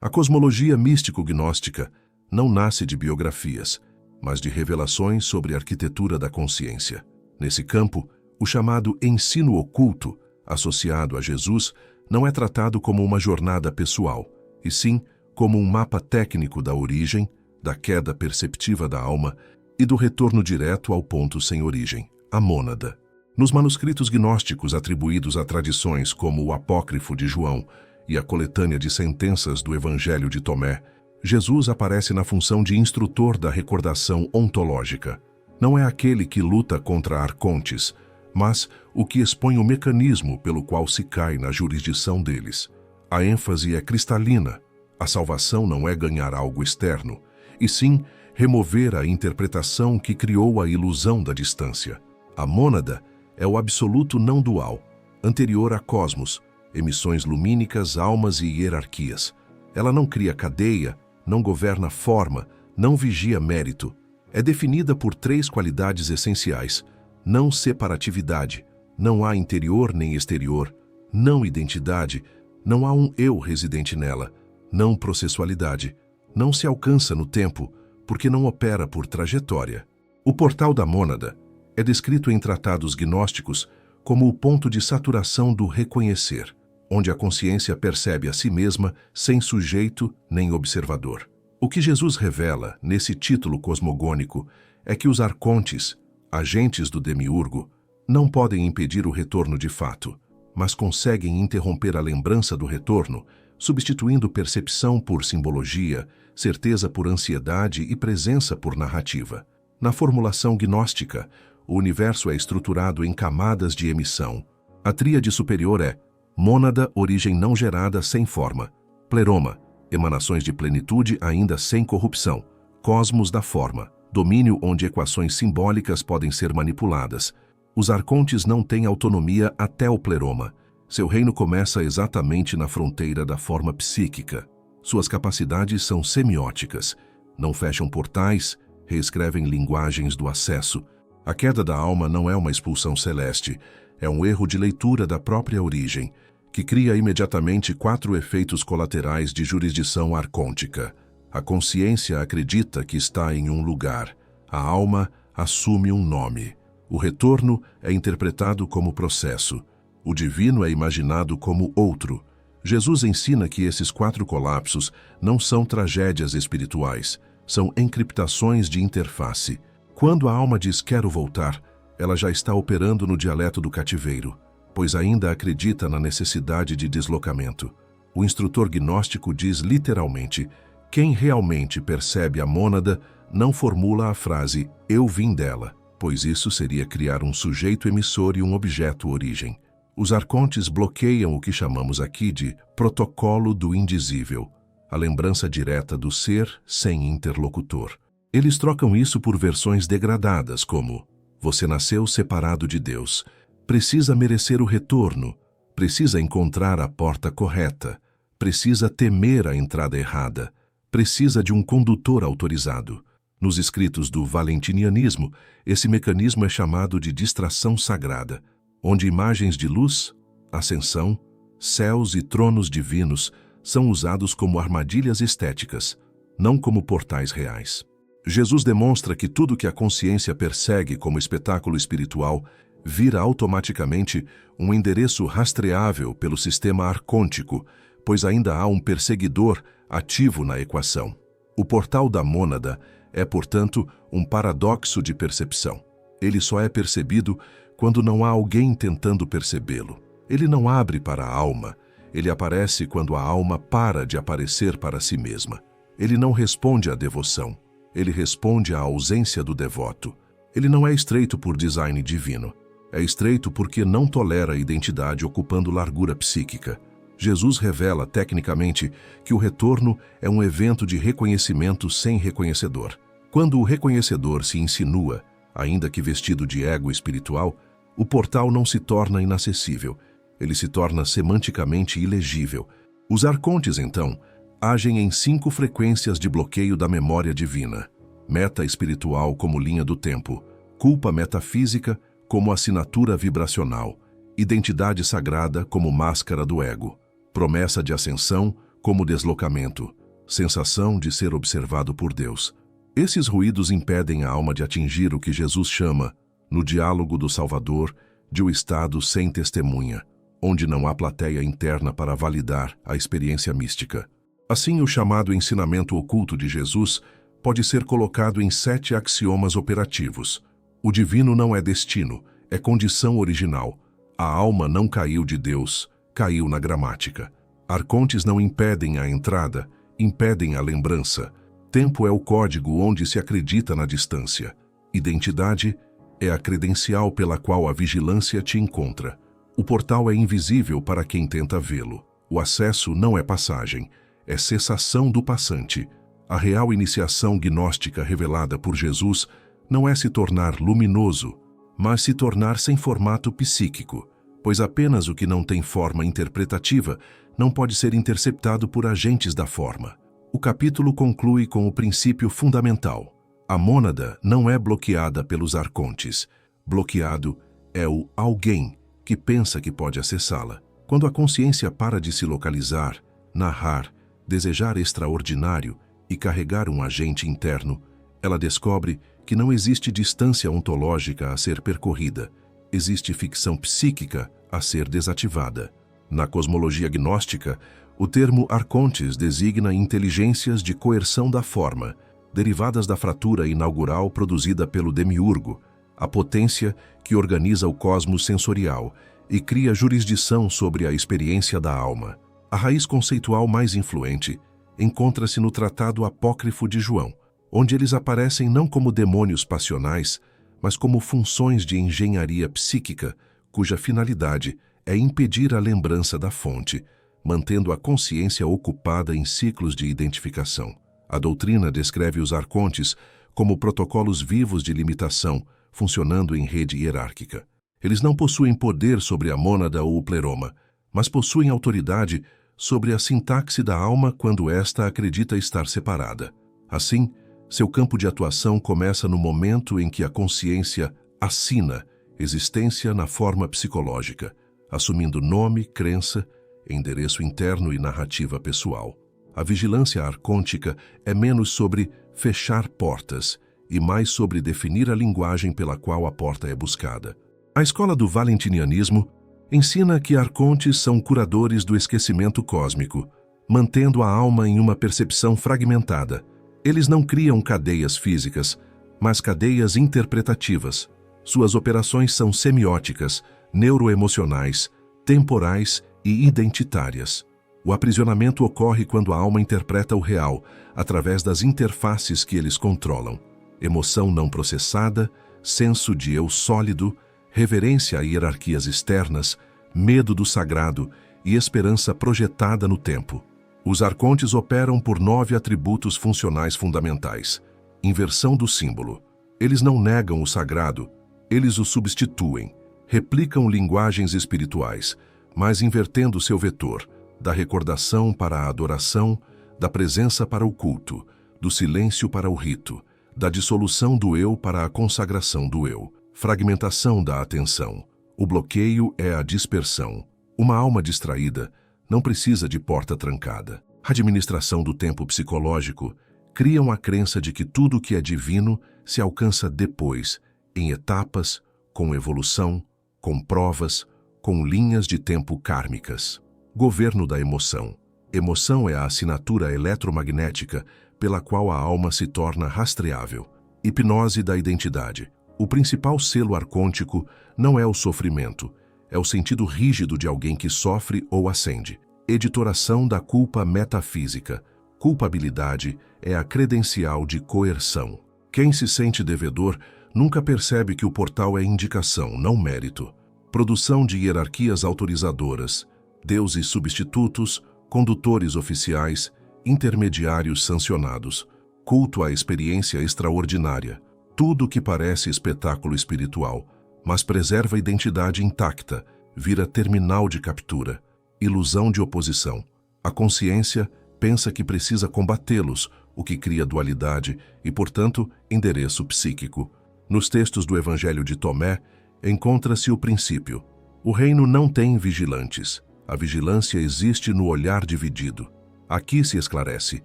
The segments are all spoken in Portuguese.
A cosmologia místico-gnóstica não nasce de biografias, mas de revelações sobre a arquitetura da consciência. Nesse campo, o chamado ensino oculto, associado a Jesus, não é tratado como uma jornada pessoal, e sim como um mapa técnico da origem, da queda perceptiva da alma e do retorno direto ao ponto sem origem, a mônada. Nos manuscritos gnósticos atribuídos a tradições como o Apócrifo de João e a coletânea de sentenças do Evangelho de Tomé, Jesus aparece na função de instrutor da recordação ontológica. Não é aquele que luta contra arcontes, mas o que expõe o mecanismo pelo qual se cai na jurisdição deles. A ênfase é cristalina. A salvação não é ganhar algo externo, e sim remover a interpretação que criou a ilusão da distância. A mônada é o absoluto não dual, anterior a cosmos, emissões lumínicas, almas e hierarquias. Ela não cria cadeia, não governa forma, não vigia mérito. É definida por 3 qualidades essenciais: não separatividade, não há interior nem exterior, não identidade, não há um eu residente nela, não processualidade, não se alcança no tempo, porque não opera por trajetória. O portal da mônada é descrito em tratados gnósticos como o ponto de saturação do reconhecer, onde a consciência percebe a si mesma sem sujeito nem observador. O que Jesus revela nesse título cosmogônico é que os arcontes, agentes do demiurgo, não podem impedir o retorno de fato, mas conseguem interromper a lembrança do retorno, substituindo percepção por simbologia, certeza por ansiedade e presença por narrativa. Na formulação gnóstica, o universo é estruturado em camadas de emissão. A tríade superior é mônada, origem não gerada sem forma; pleroma, emanações de plenitude ainda sem corrupção; cosmos da forma, domínio onde equações simbólicas podem ser manipuladas. Os arcontes não têm autonomia até o pleroma. Seu reino começa exatamente na fronteira da forma psíquica. Suas capacidades são semióticas. Não fecham portais, reescrevem linguagens do acesso. A queda da alma não é uma expulsão celeste, é um erro de leitura da própria origem, que cria imediatamente 4 efeitos colaterais de jurisdição arcôntica. A consciência acredita que está em um lugar. A alma assume um nome. O retorno é interpretado como processo. O divino é imaginado como outro. Jesus ensina que esses 4 colapsos não são tragédias espirituais, são encriptações de interface. Quando a alma diz quero voltar, ela já está operando no dialeto do cativeiro, pois ainda acredita na necessidade de deslocamento. O instrutor gnóstico diz literalmente: quem realmente percebe a mônada não formula a frase eu vim dela, pois isso seria criar um sujeito emissor e um objeto origem. Os arcontes bloqueiam o que chamamos aqui de protocolo do indizível, a lembrança direta do ser sem interlocutor. Eles trocam isso por versões degradadas como: você nasceu separado de Deus, precisa merecer o retorno, precisa encontrar a porta correta, precisa temer a entrada errada, precisa de um condutor autorizado. Nos escritos do valentinianismo, esse mecanismo é chamado de distração sagrada, onde imagens de luz, ascensão, céus e tronos divinos são usados como armadilhas estéticas, não como portais reais. Jesus demonstra que tudo que a consciência persegue como espetáculo espiritual vira automaticamente um endereço rastreável pelo sistema arcôntico, pois ainda há um perseguidor ativo na equação. O portal da mônada é, portanto, um paradoxo de percepção. Ele só é percebido quando não há alguém tentando percebê-lo. Ele não abre para a alma, ele aparece quando a alma para de aparecer para si mesma. Ele não responde à devoção, ele responde à ausência do devoto. Ele não é estreito por design divino, é estreito porque não tolera a identidade ocupando largura psíquica. Jesus revela tecnicamente que o retorno é um evento de reconhecimento sem reconhecedor. Quando o reconhecedor se insinua, ainda que vestido de ego espiritual, o portal não se torna inacessível, ele se torna semanticamente ilegível. Os arcontes, então, agem em 5 frequências de bloqueio da memória divina: meta espiritual como linha do tempo, culpa metafísica como assinatura vibracional, identidade sagrada como máscara do ego, promessa de ascensão como deslocamento, sensação de ser observado por Deus. Esses ruídos impedem a alma de atingir o que Jesus chama, no diálogo do Salvador, de um estado sem testemunha, onde não há plateia interna para validar a experiência mística. Assim, o chamado ensinamento oculto de Jesus pode ser colocado em 7 axiomas operativos. O divino não é destino, é condição original. A alma não caiu de Deus, caiu na gramática. Arcontes não impedem a entrada, impedem a lembrança. Tempo é o código onde se acredita na distância. Identidade é a credencial pela qual a vigilância te encontra. O portal é invisível para quem tenta vê-lo. O acesso não é passagem, é cessação do passante. A real iniciação gnóstica revelada por Jesus não é se tornar luminoso, mas se tornar sem formato psíquico, pois apenas o que não tem forma interpretativa não pode ser interceptado por agentes da forma. O capítulo conclui com o princípio fundamental. A mônada não é bloqueada pelos arcontes. Bloqueado é o alguém que pensa que pode acessá-la. Quando a consciência para de se localizar, narrar, desejar extraordinário e carregar um agente interno, ela descobre que não existe distância ontológica a ser percorrida, existe ficção psíquica a ser desativada. Na cosmologia gnóstica, o termo arcontes designa inteligências de coerção da forma, derivadas da fratura inaugural produzida pelo demiurgo, a potência que organiza o cosmos sensorial e cria jurisdição sobre a experiência da alma. A raiz conceitual mais influente encontra-se no Tratado Apócrifo de João, onde eles aparecem não como demônios passionais, mas como funções de engenharia psíquica, cuja finalidade é impedir a lembrança da fonte, mantendo a consciência ocupada em ciclos de identificação. A doutrina descreve os arcontes como protocolos vivos de limitação, funcionando em rede hierárquica. Eles não possuem poder sobre a mônada ou o pleroma, mas possuem autoridade sobre a sintaxe da alma quando esta acredita estar separada. Assim, seu campo de atuação começa no momento em que a consciência assina existência na forma psicológica, assumindo nome, crença, endereço interno e narrativa pessoal. A vigilância arcôntica é menos sobre fechar portas e mais sobre definir a linguagem pela qual a porta é buscada. A escola do valentinianismo ensina que arcontes são curadores do esquecimento cósmico, mantendo a alma em uma percepção fragmentada. Eles não criam cadeias físicas, mas cadeias interpretativas. Suas operações são semióticas, neuroemocionais, temporais e identitárias. O aprisionamento ocorre quando a alma interpreta o real, através das interfaces que eles controlam. Emoção não processada, senso de eu sólido, reverência a hierarquias externas, medo do sagrado e esperança projetada no tempo. Os arcontes operam por 9 atributos funcionais fundamentais. Inversão do símbolo. Eles não negam o sagrado, eles o substituem. Replicam linguagens espirituais, mas invertendo seu vetor, da recordação para a adoração, da presença para o culto, do silêncio para o rito, da dissolução do eu para a consagração do eu. Fragmentação da atenção. O bloqueio é a dispersão. Uma alma distraída não precisa de porta trancada. A administração do tempo psicológico criam a crença de que tudo que é divino se alcança depois, em etapas, com evolução, com provas, com linhas de tempo kármicas. Governo da emoção. Emoção é a assinatura eletromagnética pela qual a alma se torna rastreável. Hipnose da identidade. O principal selo arcôntico não é o sofrimento, é o sentido rígido de alguém que sofre ou ascende. Editoração da culpa metafísica. Culpabilidade é a credencial de coerção. Quem se sente devedor nunca percebe que o portal é indicação, não mérito. Produção de hierarquias autorizadoras, deuses substitutos, condutores oficiais, intermediários sancionados, culto à experiência extraordinária. Tudo que parece espetáculo espiritual, mas preserva a identidade intacta, vira terminal de captura, ilusão de oposição. A consciência pensa que precisa combatê-los, o que cria dualidade e, portanto, endereço psíquico. Nos textos do Evangelho de Tomé, encontra-se o princípio. O reino não tem vigilantes. A vigilância existe no olhar dividido. Aqui se esclarece: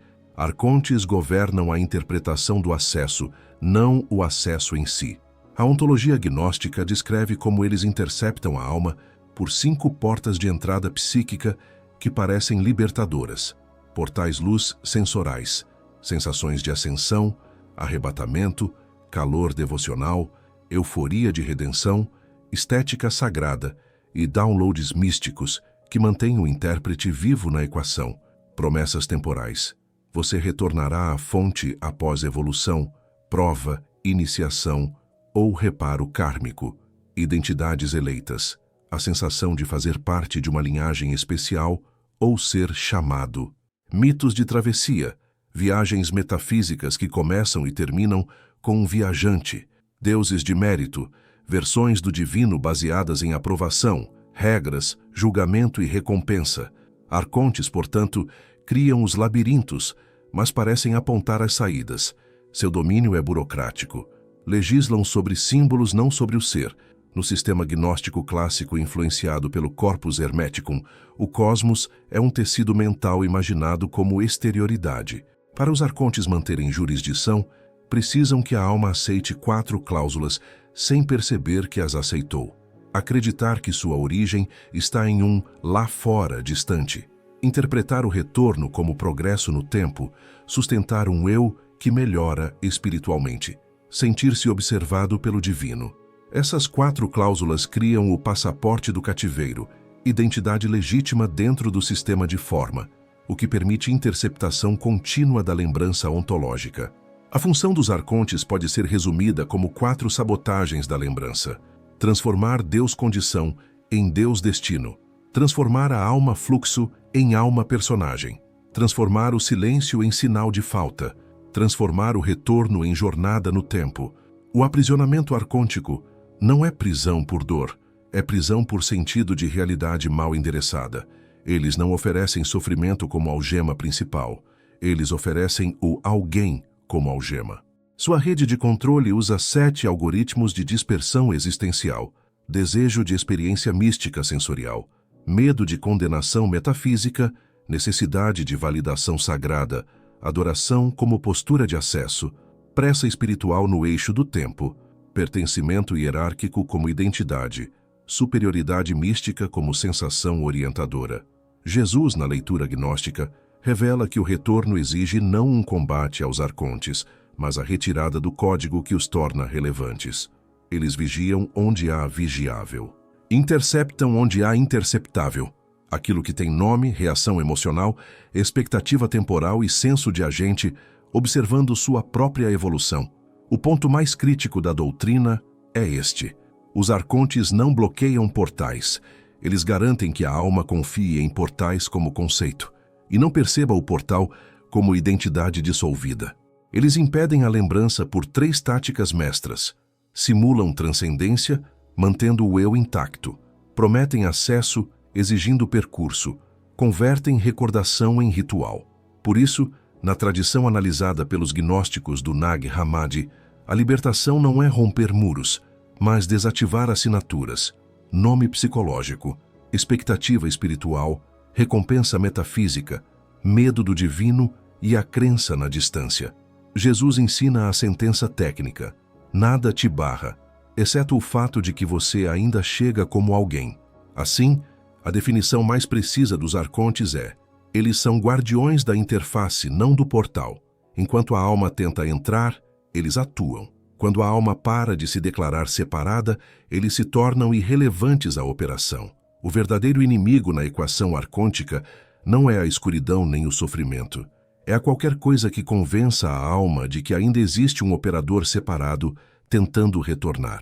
arcontes governam a interpretação do acesso, não o acesso em si. A ontologia gnóstica descreve como eles interceptam a alma por 5 portas de entrada psíquica que parecem libertadoras, portais luz sensorais, sensações de ascensão, arrebatamento, calor devocional, euforia de redenção, estética sagrada e downloads místicos que mantêm o intérprete vivo na equação, promessas temporais. Você retornará à fonte após evolução, prova, iniciação ou reparo kármico, identidades eleitas, a sensação de fazer parte de uma linhagem especial ou ser chamado. Mitos de travessia, viagens metafísicas que começam e terminam com um viajante, deuses de mérito, versões do divino baseadas em aprovação, regras, julgamento e recompensa. Arcontes, portanto, criam os labirintos, mas parecem apontar as saídas. Seu domínio é burocrático. Legislam sobre símbolos, não sobre o ser. No sistema gnóstico clássico influenciado pelo corpus hermeticum, o cosmos é um tecido mental imaginado como exterioridade. Para os arcontes manterem jurisdição, precisam que a alma aceite 4 cláusulas sem perceber que as aceitou. Acreditar que sua origem está em um lá fora distante. Interpretar o retorno como progresso no tempo, sustentar um eu que melhora espiritualmente. Sentir-se observado pelo divino. Essas 4 cláusulas criam o passaporte do cativeiro, identidade legítima dentro do sistema de forma, o que permite interceptação contínua da lembrança ontológica. A função dos arcontes pode ser resumida como 4 sabotagens da lembrança. Transformar Deus-condição em Deus-destino. Transformar a alma-fluxo em alma-personagem. Transformar o silêncio em sinal de falta. Transformar o retorno em jornada no tempo. O aprisionamento arcôntico não é prisão por dor, é prisão por sentido de realidade mal endereçada. Eles não oferecem sofrimento como algema principal. Eles oferecem o alguém como algema. Sua rede de controle usa 7 algoritmos de dispersão existencial, desejo de experiência mística sensorial, medo de condenação metafísica, necessidade de validação sagrada, adoração como postura de acesso, pressa espiritual no eixo do tempo, pertencimento hierárquico como identidade, superioridade mística como sensação orientadora. Jesus, na leitura gnóstica, revela que o retorno exige não um combate aos arcontes, mas a retirada do código que os torna relevantes. Eles vigiam onde há vigiável. Interceptam onde há interceptável. Aquilo que tem nome, reação emocional, expectativa temporal e senso de agente, observando sua própria evolução. O ponto mais crítico da doutrina é este. Os arcontes não bloqueiam portais. Eles garantem que a alma confie em portais como conceito e não perceba o portal como identidade dissolvida. Eles impedem a lembrança por 3 táticas mestras. Simulam transcendência, mantendo o eu intacto. Prometem acesso, exigindo percurso. Convertem recordação em ritual. Por isso, na tradição analisada pelos gnósticos do Nag Hammadi, a libertação não é romper muros, mas desativar assinaturas, nome psicológico, expectativa espiritual, recompensa metafísica, medo do divino e a crença na distância. Jesus ensina a sentença técnica: nada te barra, exceto o fato de que você ainda chega como alguém. Assim, a definição mais precisa dos arcontes é: eles são guardiões da interface, não do portal. Enquanto a alma tenta entrar, eles atuam. Quando a alma para de se declarar separada, eles se tornam irrelevantes à operação. O verdadeiro inimigo na equação arcôntica não é a escuridão nem o sofrimento. É a qualquer coisa que convença a alma de que ainda existe um operador separado tentando retornar.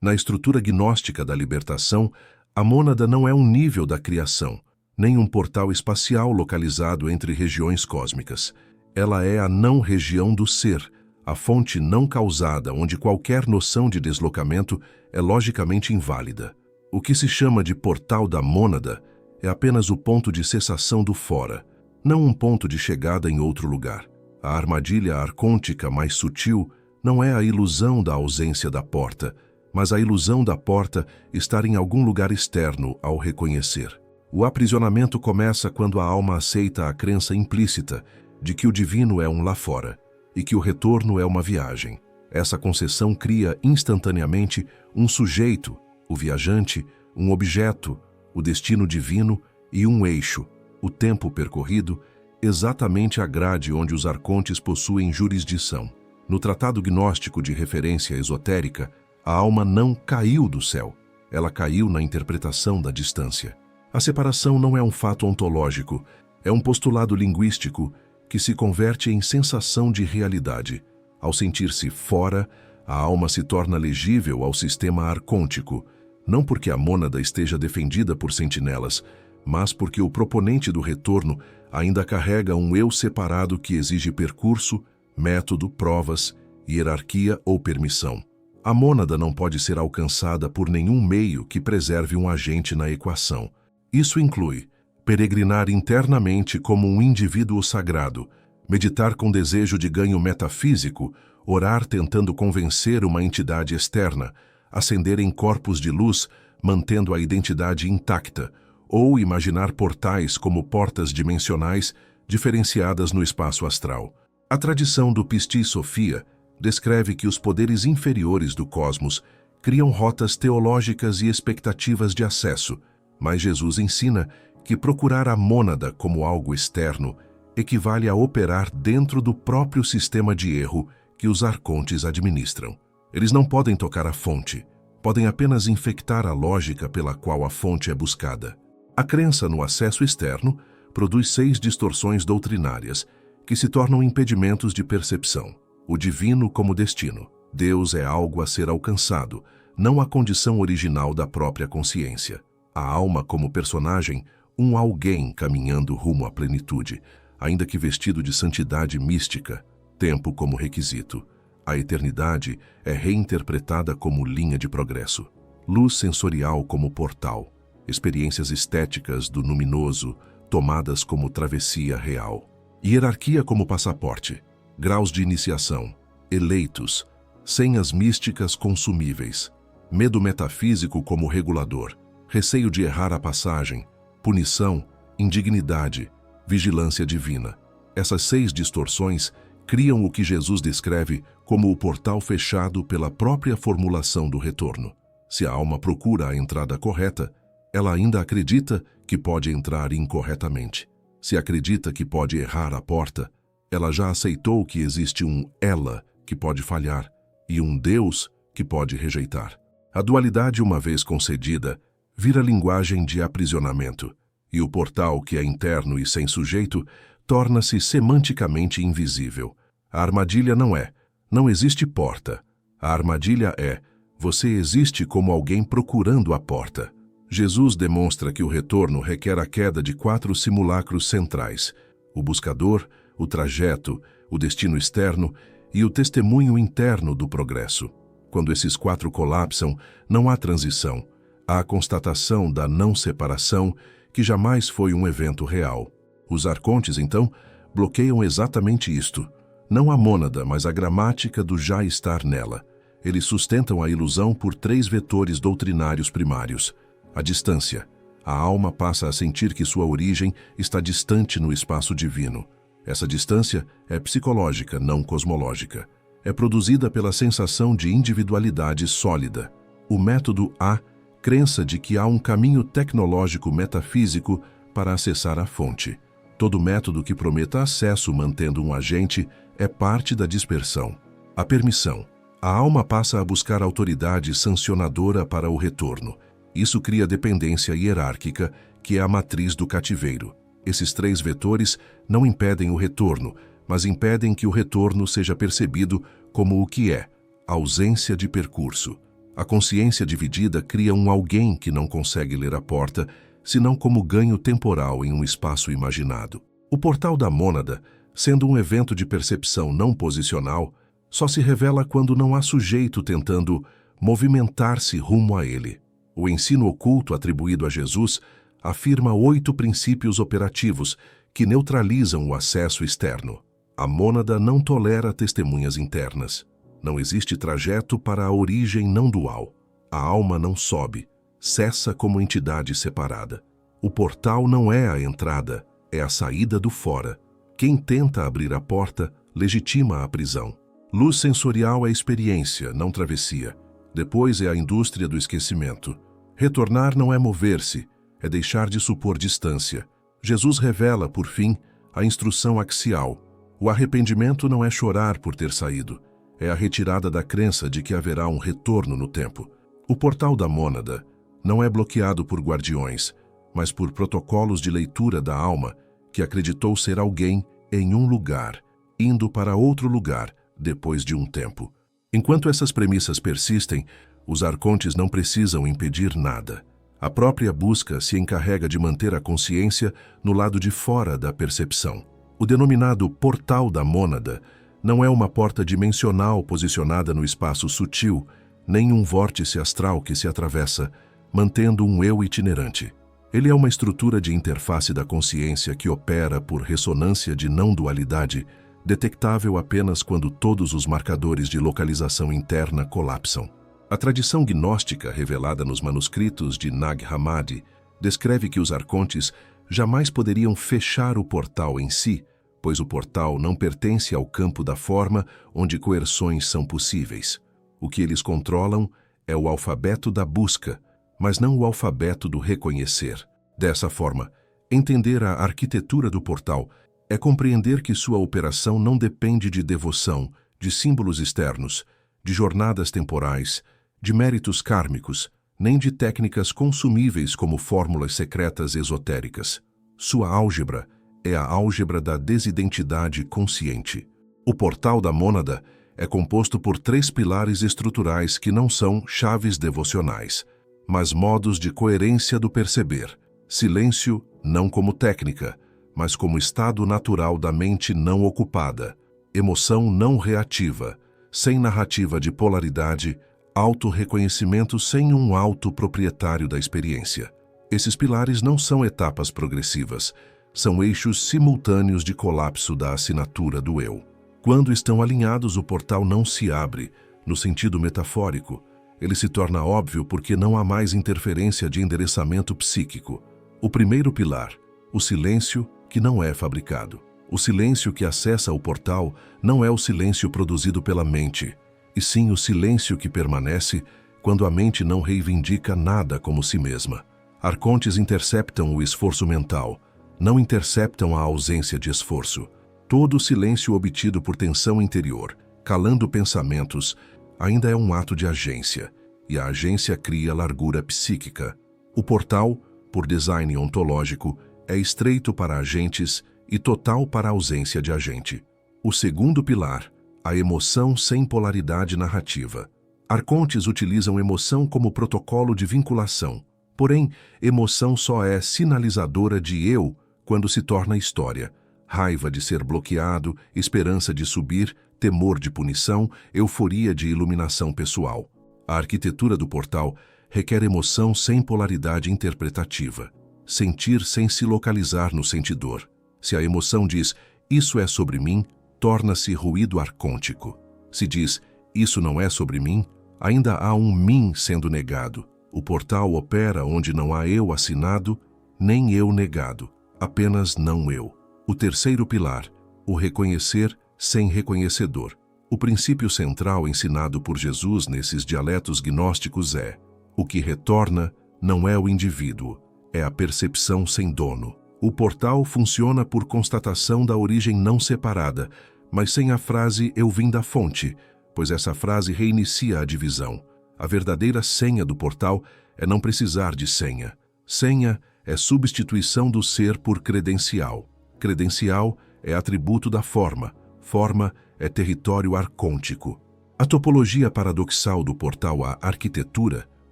Na estrutura gnóstica da libertação, a mônada não é um nível da criação, nem um portal espacial localizado entre regiões cósmicas. Ela é a não-região do ser, a fonte não causada onde qualquer noção de deslocamento é logicamente inválida. O que se chama de portal da mônada é apenas o ponto de cessação do fora, não um ponto de chegada em outro lugar. A armadilha arcôntica mais sutil não é a ilusão da ausência da porta, mas a ilusão da porta estar em algum lugar externo ao reconhecer. O aprisionamento começa quando a alma aceita a crença implícita de que o divino é um lá fora e que o retorno é uma viagem. Essa concessão cria instantaneamente um sujeito, o viajante, um objeto, o destino divino e um eixo, o tempo percorrido, exatamente a grade onde os arcontes possuem jurisdição. No tratado gnóstico de referência esotérica, a alma não caiu do céu, ela caiu na interpretação da distância. A separação não é um fato ontológico, é um postulado linguístico que se converte em sensação de realidade. Ao sentir-se fora, a alma se torna legível ao sistema arcôntico, não porque a mônada esteja defendida por sentinelas, mas porque o proponente do retorno ainda carrega um eu separado que exige percurso, método, provas, hierarquia ou permissão. A mônada não pode ser alcançada por nenhum meio que preserve um agente na equação. Isso inclui peregrinar internamente como um indivíduo sagrado, meditar com desejo de ganho metafísico, orar tentando convencer uma entidade externa, ascender em corpos de luz, mantendo a identidade intacta, ou imaginar portais como portas dimensionais diferenciadas no espaço astral. A tradição do Pistis Sophia descreve que os poderes inferiores do cosmos criam rotas teológicas e expectativas de acesso, mas Jesus ensina que procurar a mônada como algo externo equivale a operar dentro do próprio sistema de erro que os arcontes administram. Eles não podem tocar a fonte, podem apenas infectar a lógica pela qual a fonte é buscada. A crença no acesso externo produz 6 distorções doutrinárias que se tornam impedimentos de percepção. O divino como destino. Deus é algo a ser alcançado, não a condição original da própria consciência. A alma como personagem, um alguém caminhando rumo à plenitude, ainda que vestido de santidade mística. Tempo como requisito. A eternidade é reinterpretada como linha de progresso. Luz sensorial como portal. Experiências estéticas do luminoso, tomadas como travessia real. Hierarquia como passaporte. Graus de iniciação. Eleitos. Senhas místicas consumíveis. Medo metafísico como regulador. Receio de errar a passagem. Punição, indignidade, vigilância divina. Essas 6 distorções criam o que Jesus descreve como o portal fechado pela própria formulação do retorno. Se a alma procura a entrada correta, ela ainda acredita que pode entrar incorretamente. Se acredita que pode errar a porta, ela já aceitou que existe um ela que pode falhar e um Deus que pode rejeitar. A dualidade, uma vez concedida, vira linguagem de aprisionamento, e o portal que é interno e sem sujeito torna-se semanticamente invisível. A armadilha não existe porta. A armadilha é, você existe como alguém procurando a porta. Jesus demonstra que o retorno requer a queda de 4 simulacros centrais: o buscador, o trajeto, o destino externo e o testemunho interno do progresso. Quando esses 4 colapsam, não há transição. Há a constatação da não-separação, que jamais foi um evento real. Os arcontes, então, bloqueiam exatamente isto. Não a mônada, mas a gramática do já estar nela. Eles sustentam a ilusão por 3 vetores doutrinários primários. A distância. A alma passa a sentir que sua origem está distante no espaço divino. Essa distância é psicológica, não cosmológica. É produzida pela sensação de individualidade sólida. O método A, crença de que há um caminho tecnológico metafísico para acessar a fonte. Todo método que prometa acesso mantendo um agente é parte da dispersão. A permissão. A alma passa a buscar autoridade sancionadora para o retorno. Isso cria dependência hierárquica, que é a matriz do cativeiro. Esses 3 vetores não impedem o retorno, mas impedem que o retorno seja percebido como o que é, ausência de percurso. A consciência dividida cria um alguém que não consegue ler a porta, senão como ganho temporal em um espaço imaginado. O portal da mônada, sendo um evento de percepção não posicional, só se revela quando não há sujeito tentando movimentar-se rumo a ele. O ensino oculto atribuído a Jesus afirma 8 princípios operativos que neutralizam o acesso externo. A mônada não tolera testemunhas internas. Não existe trajeto para a origem não dual. A alma não sobe, cessa como entidade separada. O portal não é a entrada, é a saída do fora. Quem tenta abrir a porta legitima a prisão. Luz sensorial é experiência, não travessia. Depois é a indústria do esquecimento. Retornar não é mover-se, é deixar de supor distância. Jesus revela, por fim, a instrução axial. O arrependimento não é chorar por ter saído, é a retirada da crença de que haverá um retorno no tempo. O portal da mônada não é bloqueado por guardiões, mas por protocolos de leitura da alma que acreditou ser alguém em um lugar, indo para outro lugar depois de um tempo. Enquanto essas premissas persistem, os arcontes não precisam impedir nada. A própria busca se encarrega de manter a consciência no lado de fora da percepção. O denominado portal da mônada não é uma porta dimensional posicionada no espaço sutil, nem um vórtice astral que se atravessa, mantendo um eu itinerante. Ele é uma estrutura de interface da consciência que opera por ressonância de não-dualidade, detectável apenas quando todos os marcadores de localização interna colapsam. A tradição gnóstica revelada nos manuscritos de Nag Hammadi descreve que os arcontes jamais poderiam fechar o portal em si, pois o portal não pertence ao campo da forma onde coerções são possíveis. O que eles controlam é o alfabeto da busca, mas não o alfabeto do reconhecer. Dessa forma, entender a arquitetura do portal é compreender que sua operação não depende de devoção, de símbolos externos, de jornadas temporais, de méritos kármicos, nem de técnicas consumíveis como fórmulas secretas esotéricas. Sua álgebra é a álgebra da desidentidade consciente. O portal da mônada é composto por 3 pilares estruturais que não são chaves devocionais, mas modos de coerência do perceber. Silêncio não como técnica, mas como estado natural da mente não ocupada. Emoção não reativa, sem narrativa de polaridade, auto-reconhecimento sem um auto-proprietário da experiência. Esses pilares não são etapas progressivas, são eixos simultâneos de colapso da assinatura do eu. Quando estão alinhados, o portal não se abre, no sentido metafórico. Ele se torna óbvio porque não há mais interferência de endereçamento psíquico. O primeiro pilar, o silêncio que não é fabricado. O silêncio que acessa o portal não é o silêncio produzido pela mente, e sim o silêncio que permanece quando a mente não reivindica nada como si mesma. Arcontes interceptam o esforço mental, não interceptam a ausência de esforço. Todo o silêncio obtido por tensão interior, calando pensamentos, ainda é um ato de agência, e a agência cria largura psíquica. O portal, por design ontológico, é estreito para agentes e total para a ausência de agente. O segundo pilar, a emoção sem polaridade narrativa. Arcontes utilizam emoção como protocolo de vinculação, porém, emoção só é sinalizadora de eu quando se torna história. Raiva de ser bloqueado, esperança de subir, temor de punição, euforia de iluminação pessoal. A arquitetura do portal requer emoção sem polaridade interpretativa. Sentir sem se localizar no sentidor. Se a emoção diz, isso é sobre mim, torna-se ruído arcôntico. Se diz, isso não é sobre mim, ainda há um mim sendo negado. O portal opera onde não há eu assinado, nem eu negado, apenas não eu. O terceiro pilar, o reconhecer sem reconhecedor. O princípio central ensinado por Jesus nesses dialetos gnósticos é: o que retorna não é o indivíduo, é a percepção sem dono. O portal funciona por constatação da origem não separada, mas sem a frase eu vim da fonte, pois essa frase reinicia a divisão. A verdadeira senha do portal é não precisar de senha. Senha é substituição do ser por credencial. Credencial é atributo da forma. Forma é território arcôntico. A topologia paradoxal do portal à arquitetura,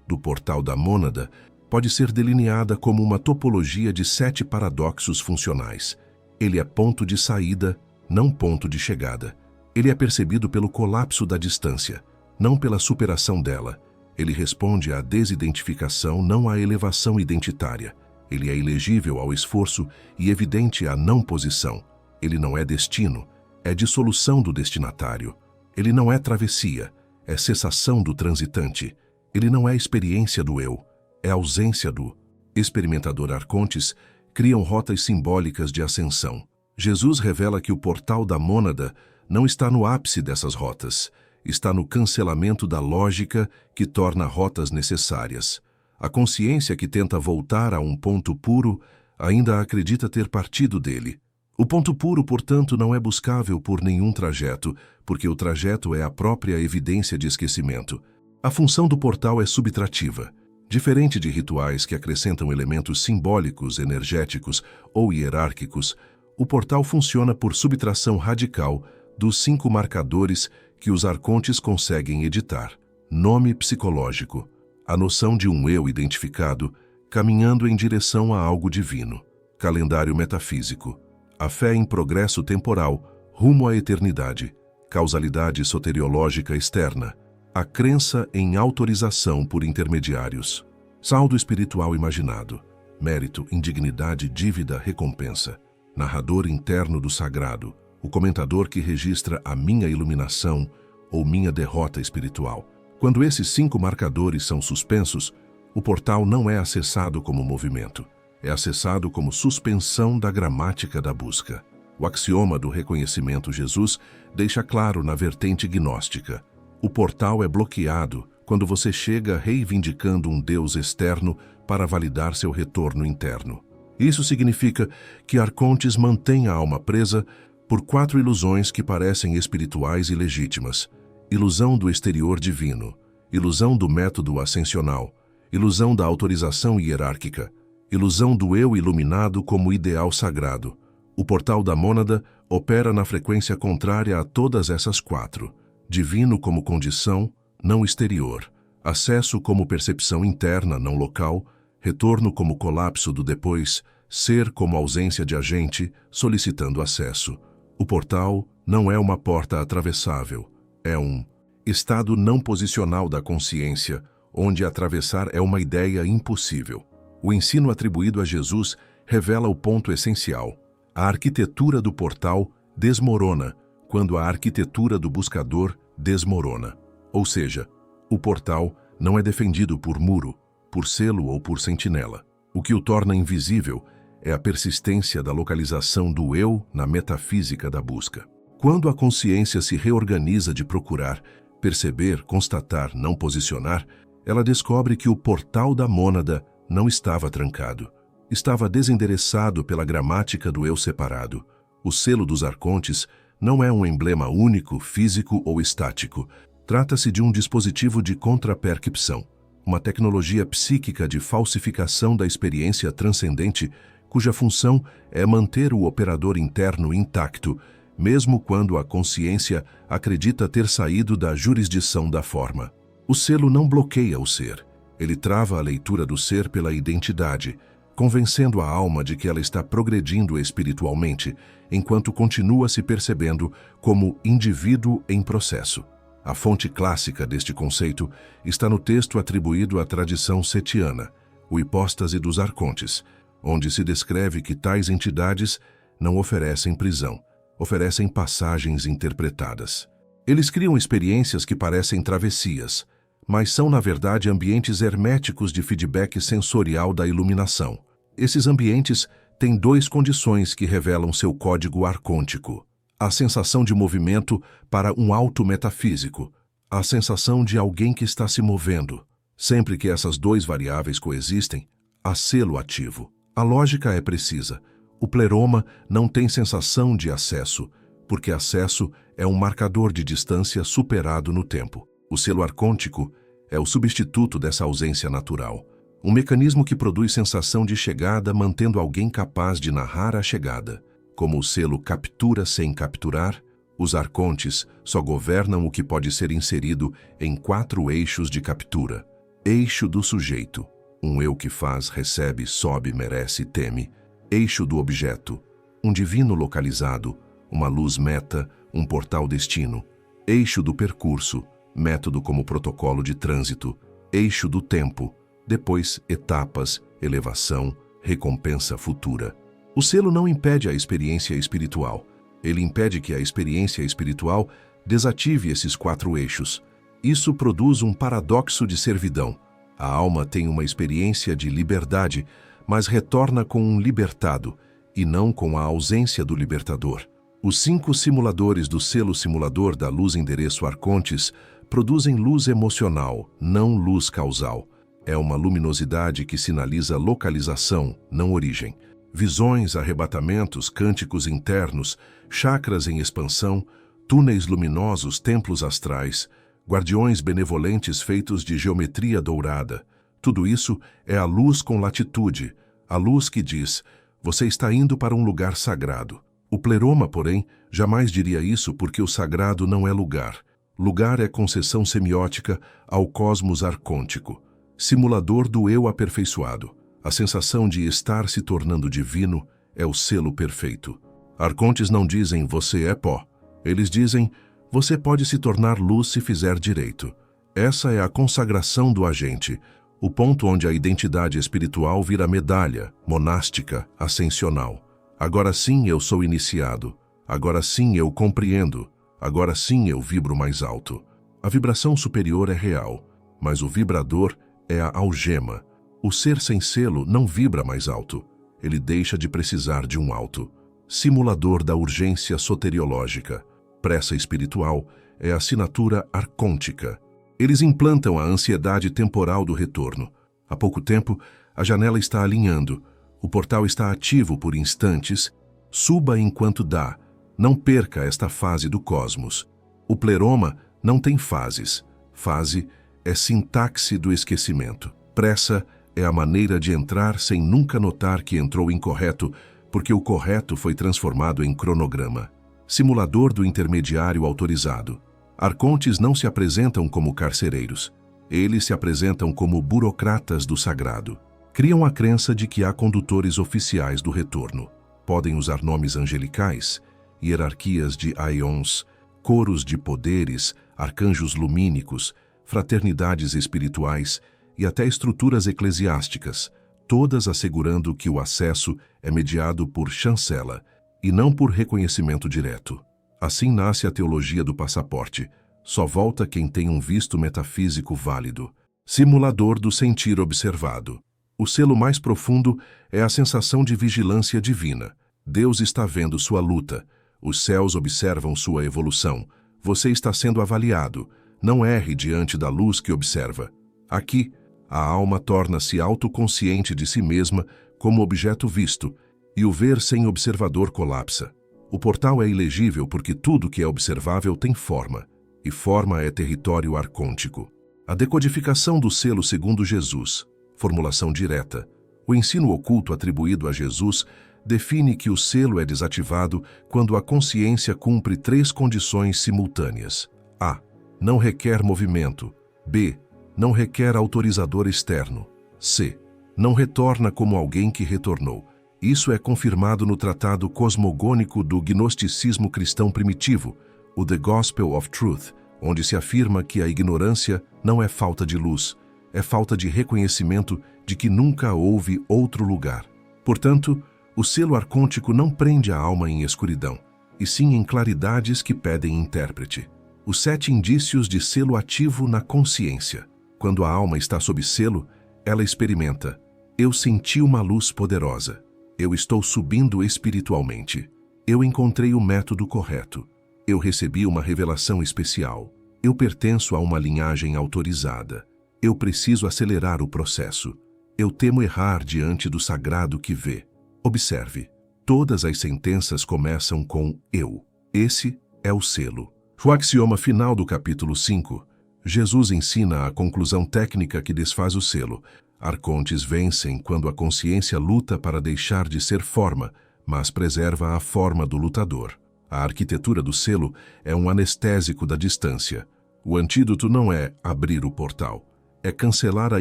do portal da mônada, pode ser delineada como uma topologia de 7 paradoxos funcionais. Ele é ponto de saída, não ponto de chegada. Ele é percebido pelo colapso da distância, não pela superação dela. Ele responde à desidentificação, não à elevação identitária. Ele é ilegível ao esforço e evidente à não posição. Ele não é destino, é dissolução do destinatário. Ele não é travessia, é cessação do transitante. Ele não é experiência do eu, é ausência do. experimentador arcontes, criam rotas simbólicas de ascensão. Jesus revela que o portal da mônada não está no ápice dessas rotas, está no cancelamento da lógica que torna rotas necessárias. A consciência que tenta voltar a um ponto puro ainda acredita ter partido dele. O ponto puro, portanto, não é buscável por nenhum trajeto, porque o trajeto é a própria evidência de esquecimento. A função do portal é subtrativa. Diferente de rituais que acrescentam elementos simbólicos, energéticos ou hierárquicos, o portal funciona por subtração radical dos 5 marcadores que os arcontes conseguem editar. Nome psicológico, a noção de um eu identificado, caminhando em direção a algo divino. Calendário metafísico, a fé em progresso temporal, rumo à eternidade. Causalidade soteriológica externa, a crença em autorização por intermediários. Saldo espiritual imaginado, mérito, indignidade, dívida, recompensa. Narrador interno do sagrado, o comentador que registra a minha iluminação ou minha derrota espiritual. Quando esses 5 marcadores são suspensos, o portal não é acessado como movimento, é acessado como suspensão da gramática da busca. O axioma do reconhecimento Jesus deixa claro na vertente gnóstica. O portal é bloqueado quando você chega reivindicando um Deus externo para validar seu retorno interno. Isso significa que arcontes mantém a alma presa por 4 ilusões que parecem espirituais e legítimas. Ilusão do exterior divino, ilusão do método ascensional, ilusão da autorização hierárquica, ilusão do eu iluminado como ideal sagrado. O portal da mônada opera na frequência contrária a todas essas 4. Divino como condição, não exterior. Acesso como percepção interna, não local. Retorno como colapso do depois. Ser como ausência de agente, solicitando acesso. O portal não é uma porta atravessável. É um estado não posicional da consciência, onde atravessar é uma ideia impossível. O ensino atribuído a Jesus revela o ponto essencial. A arquitetura do portal desmorona quando a arquitetura do buscador desmorona. Ou seja, o portal não é defendido por muro, por selo ou por sentinela. O que o torna invisível é a persistência da localização do eu na metafísica da busca. Quando a consciência se reorganiza de procurar, perceber, constatar, não posicionar, ela descobre que o portal da mônada não estava trancado. Estava desendereçado pela gramática do eu separado. O selo dos arcontes não é um emblema único, físico ou estático. Trata-se de um dispositivo de contrapercepção, uma tecnologia psíquica de falsificação da experiência transcendente, cuja função é manter o operador interno intacto, mesmo quando a consciência acredita ter saído da jurisdição da forma. O selo não bloqueia o ser. Ele trava a leitura do ser pela identidade, convencendo a alma de que ela está progredindo espiritualmente, enquanto continua se percebendo como indivíduo em processo. A fonte clássica deste conceito está no texto atribuído à tradição setiana, o Hipóstase dos Arcontes, onde se descreve que tais entidades não oferecem prisão, oferecem passagens interpretadas. Eles criam experiências que parecem travessias, mas são, na verdade, ambientes herméticos de feedback sensorial da iluminação. Esses ambientes têm 2 condições que revelam seu código arcôntico: a sensação de movimento para um alto metafísico, a sensação de alguém que está se movendo. Sempre que essas 2 variáveis coexistem, há selo ativo. A lógica é precisa. O pleroma não tem sensação de acesso, porque acesso é um marcador de distância superado no tempo. O selo arcôntico é o substituto dessa ausência natural. Um mecanismo que produz sensação de chegada mantendo alguém capaz de narrar a chegada. Como o selo captura sem capturar, os arcontes só governam o que pode ser inserido em 4 eixos de captura. Eixo do sujeito. Um eu que faz, recebe, sobe, merece, teme. Eixo do objeto. Um divino localizado, uma luz meta, um portal destino. Eixo do percurso. Método como protocolo de trânsito. Eixo do tempo. Depois, etapas, elevação, recompensa futura. O selo não impede a experiência espiritual. Ele impede que a experiência espiritual desative esses 4 eixos. Isso produz um paradoxo de servidão. A alma tem uma experiência de liberdade, mas retorna com um libertado, e não com a ausência do libertador. Os 5 simuladores do selo simulador da luz endereço Arcontes produzem luz emocional, não luz causal. É uma luminosidade que sinaliza localização, não origem. Visões, arrebatamentos, cânticos internos, chakras em expansão, túneis luminosos, templos astrais, guardiões benevolentes feitos de geometria dourada. Tudo isso é a luz com latitude, a luz que diz, você está indo para um lugar sagrado. O pleroma, porém, jamais diria isso porque o sagrado não é lugar. Lugar é concessão semiótica ao cosmos arcôntico, simulador do eu aperfeiçoado. A sensação de estar se tornando divino é o selo perfeito. Arcontes não dizem, você é pó. Eles dizem, você pode se tornar luz se fizer direito. Essa é a consagração do agente, o ponto onde a identidade espiritual vira medalha, monástica, ascensional. Agora sim eu sou iniciado. Agora sim eu compreendo. Agora sim eu vibro mais alto. A vibração superior é real, mas o vibrador é a algema. O ser sem selo não vibra mais alto. Ele deixa de precisar de um alto. Simulador da urgência soteriológica. Pressa espiritual é a assinatura arcôntica. Eles implantam a ansiedade temporal do retorno. Há pouco tempo, a janela está alinhando. O portal está ativo por instantes. Suba enquanto dá. Não perca esta fase do cosmos. O pleroma não tem fases. Fase é sintaxe do esquecimento. Pressa é a maneira de entrar sem nunca notar que entrou incorreto, porque o correto foi transformado em cronograma. Simulador do intermediário autorizado. Arcontes não se apresentam como carcereiros. Eles se apresentam como burocratas do sagrado. Criam a crença de que há condutores oficiais do retorno. Podem usar nomes angelicais, hierarquias de aions, coros de poderes, arcanjos lumínicos, fraternidades espirituais e até estruturas eclesiásticas, todas assegurando que o acesso é mediado por chancela e não por reconhecimento direto. Assim nasce a teologia do passaporte. Só volta quem tem um visto metafísico válido. Simulador do sentir observado. O selo mais profundo é a sensação de vigilância divina. Deus está vendo sua luta. Os céus observam sua evolução. Você está sendo avaliado. Não erre diante da luz que observa. Aqui, a alma torna-se autoconsciente de si mesma como objeto visto, e o ver sem observador colapsa. O portal é ilegível porque tudo que é observável tem forma, e forma é território arcôntico. A decodificação do selo segundo Jesus, formulação direta. O ensino oculto atribuído a Jesus define que o selo é desativado quando a consciência cumpre 3 condições simultâneas. A. Não requer movimento. B. Não requer autorizador externo. C. Não retorna como alguém que retornou. Isso é confirmado no tratado cosmogônico do gnosticismo cristão primitivo, o The Gospel of Truth, onde se afirma que a ignorância não é falta de luz, é falta de reconhecimento de que nunca houve outro lugar. Portanto, o selo arcôntico não prende a alma em escuridão, e sim em claridades que pedem intérprete. Os 7 indícios de selo ativo na consciência. Quando a alma está sob selo, ela experimenta: eu senti uma luz poderosa. Eu estou subindo espiritualmente. Eu encontrei o método correto. Eu recebi uma revelação especial. Eu pertenço a uma linhagem autorizada. Eu preciso acelerar o processo. Eu temo errar diante do sagrado que vê. Observe, todas as sentenças começam com eu. Esse é o selo. O axioma final do capítulo 5. Jesus ensina a conclusão técnica que desfaz o selo. Arcontes vencem quando a consciência luta para deixar de ser forma, mas preserva a forma do lutador. A arquitetura do selo é um anestésico da distância. O antídoto não é abrir o portal, é cancelar a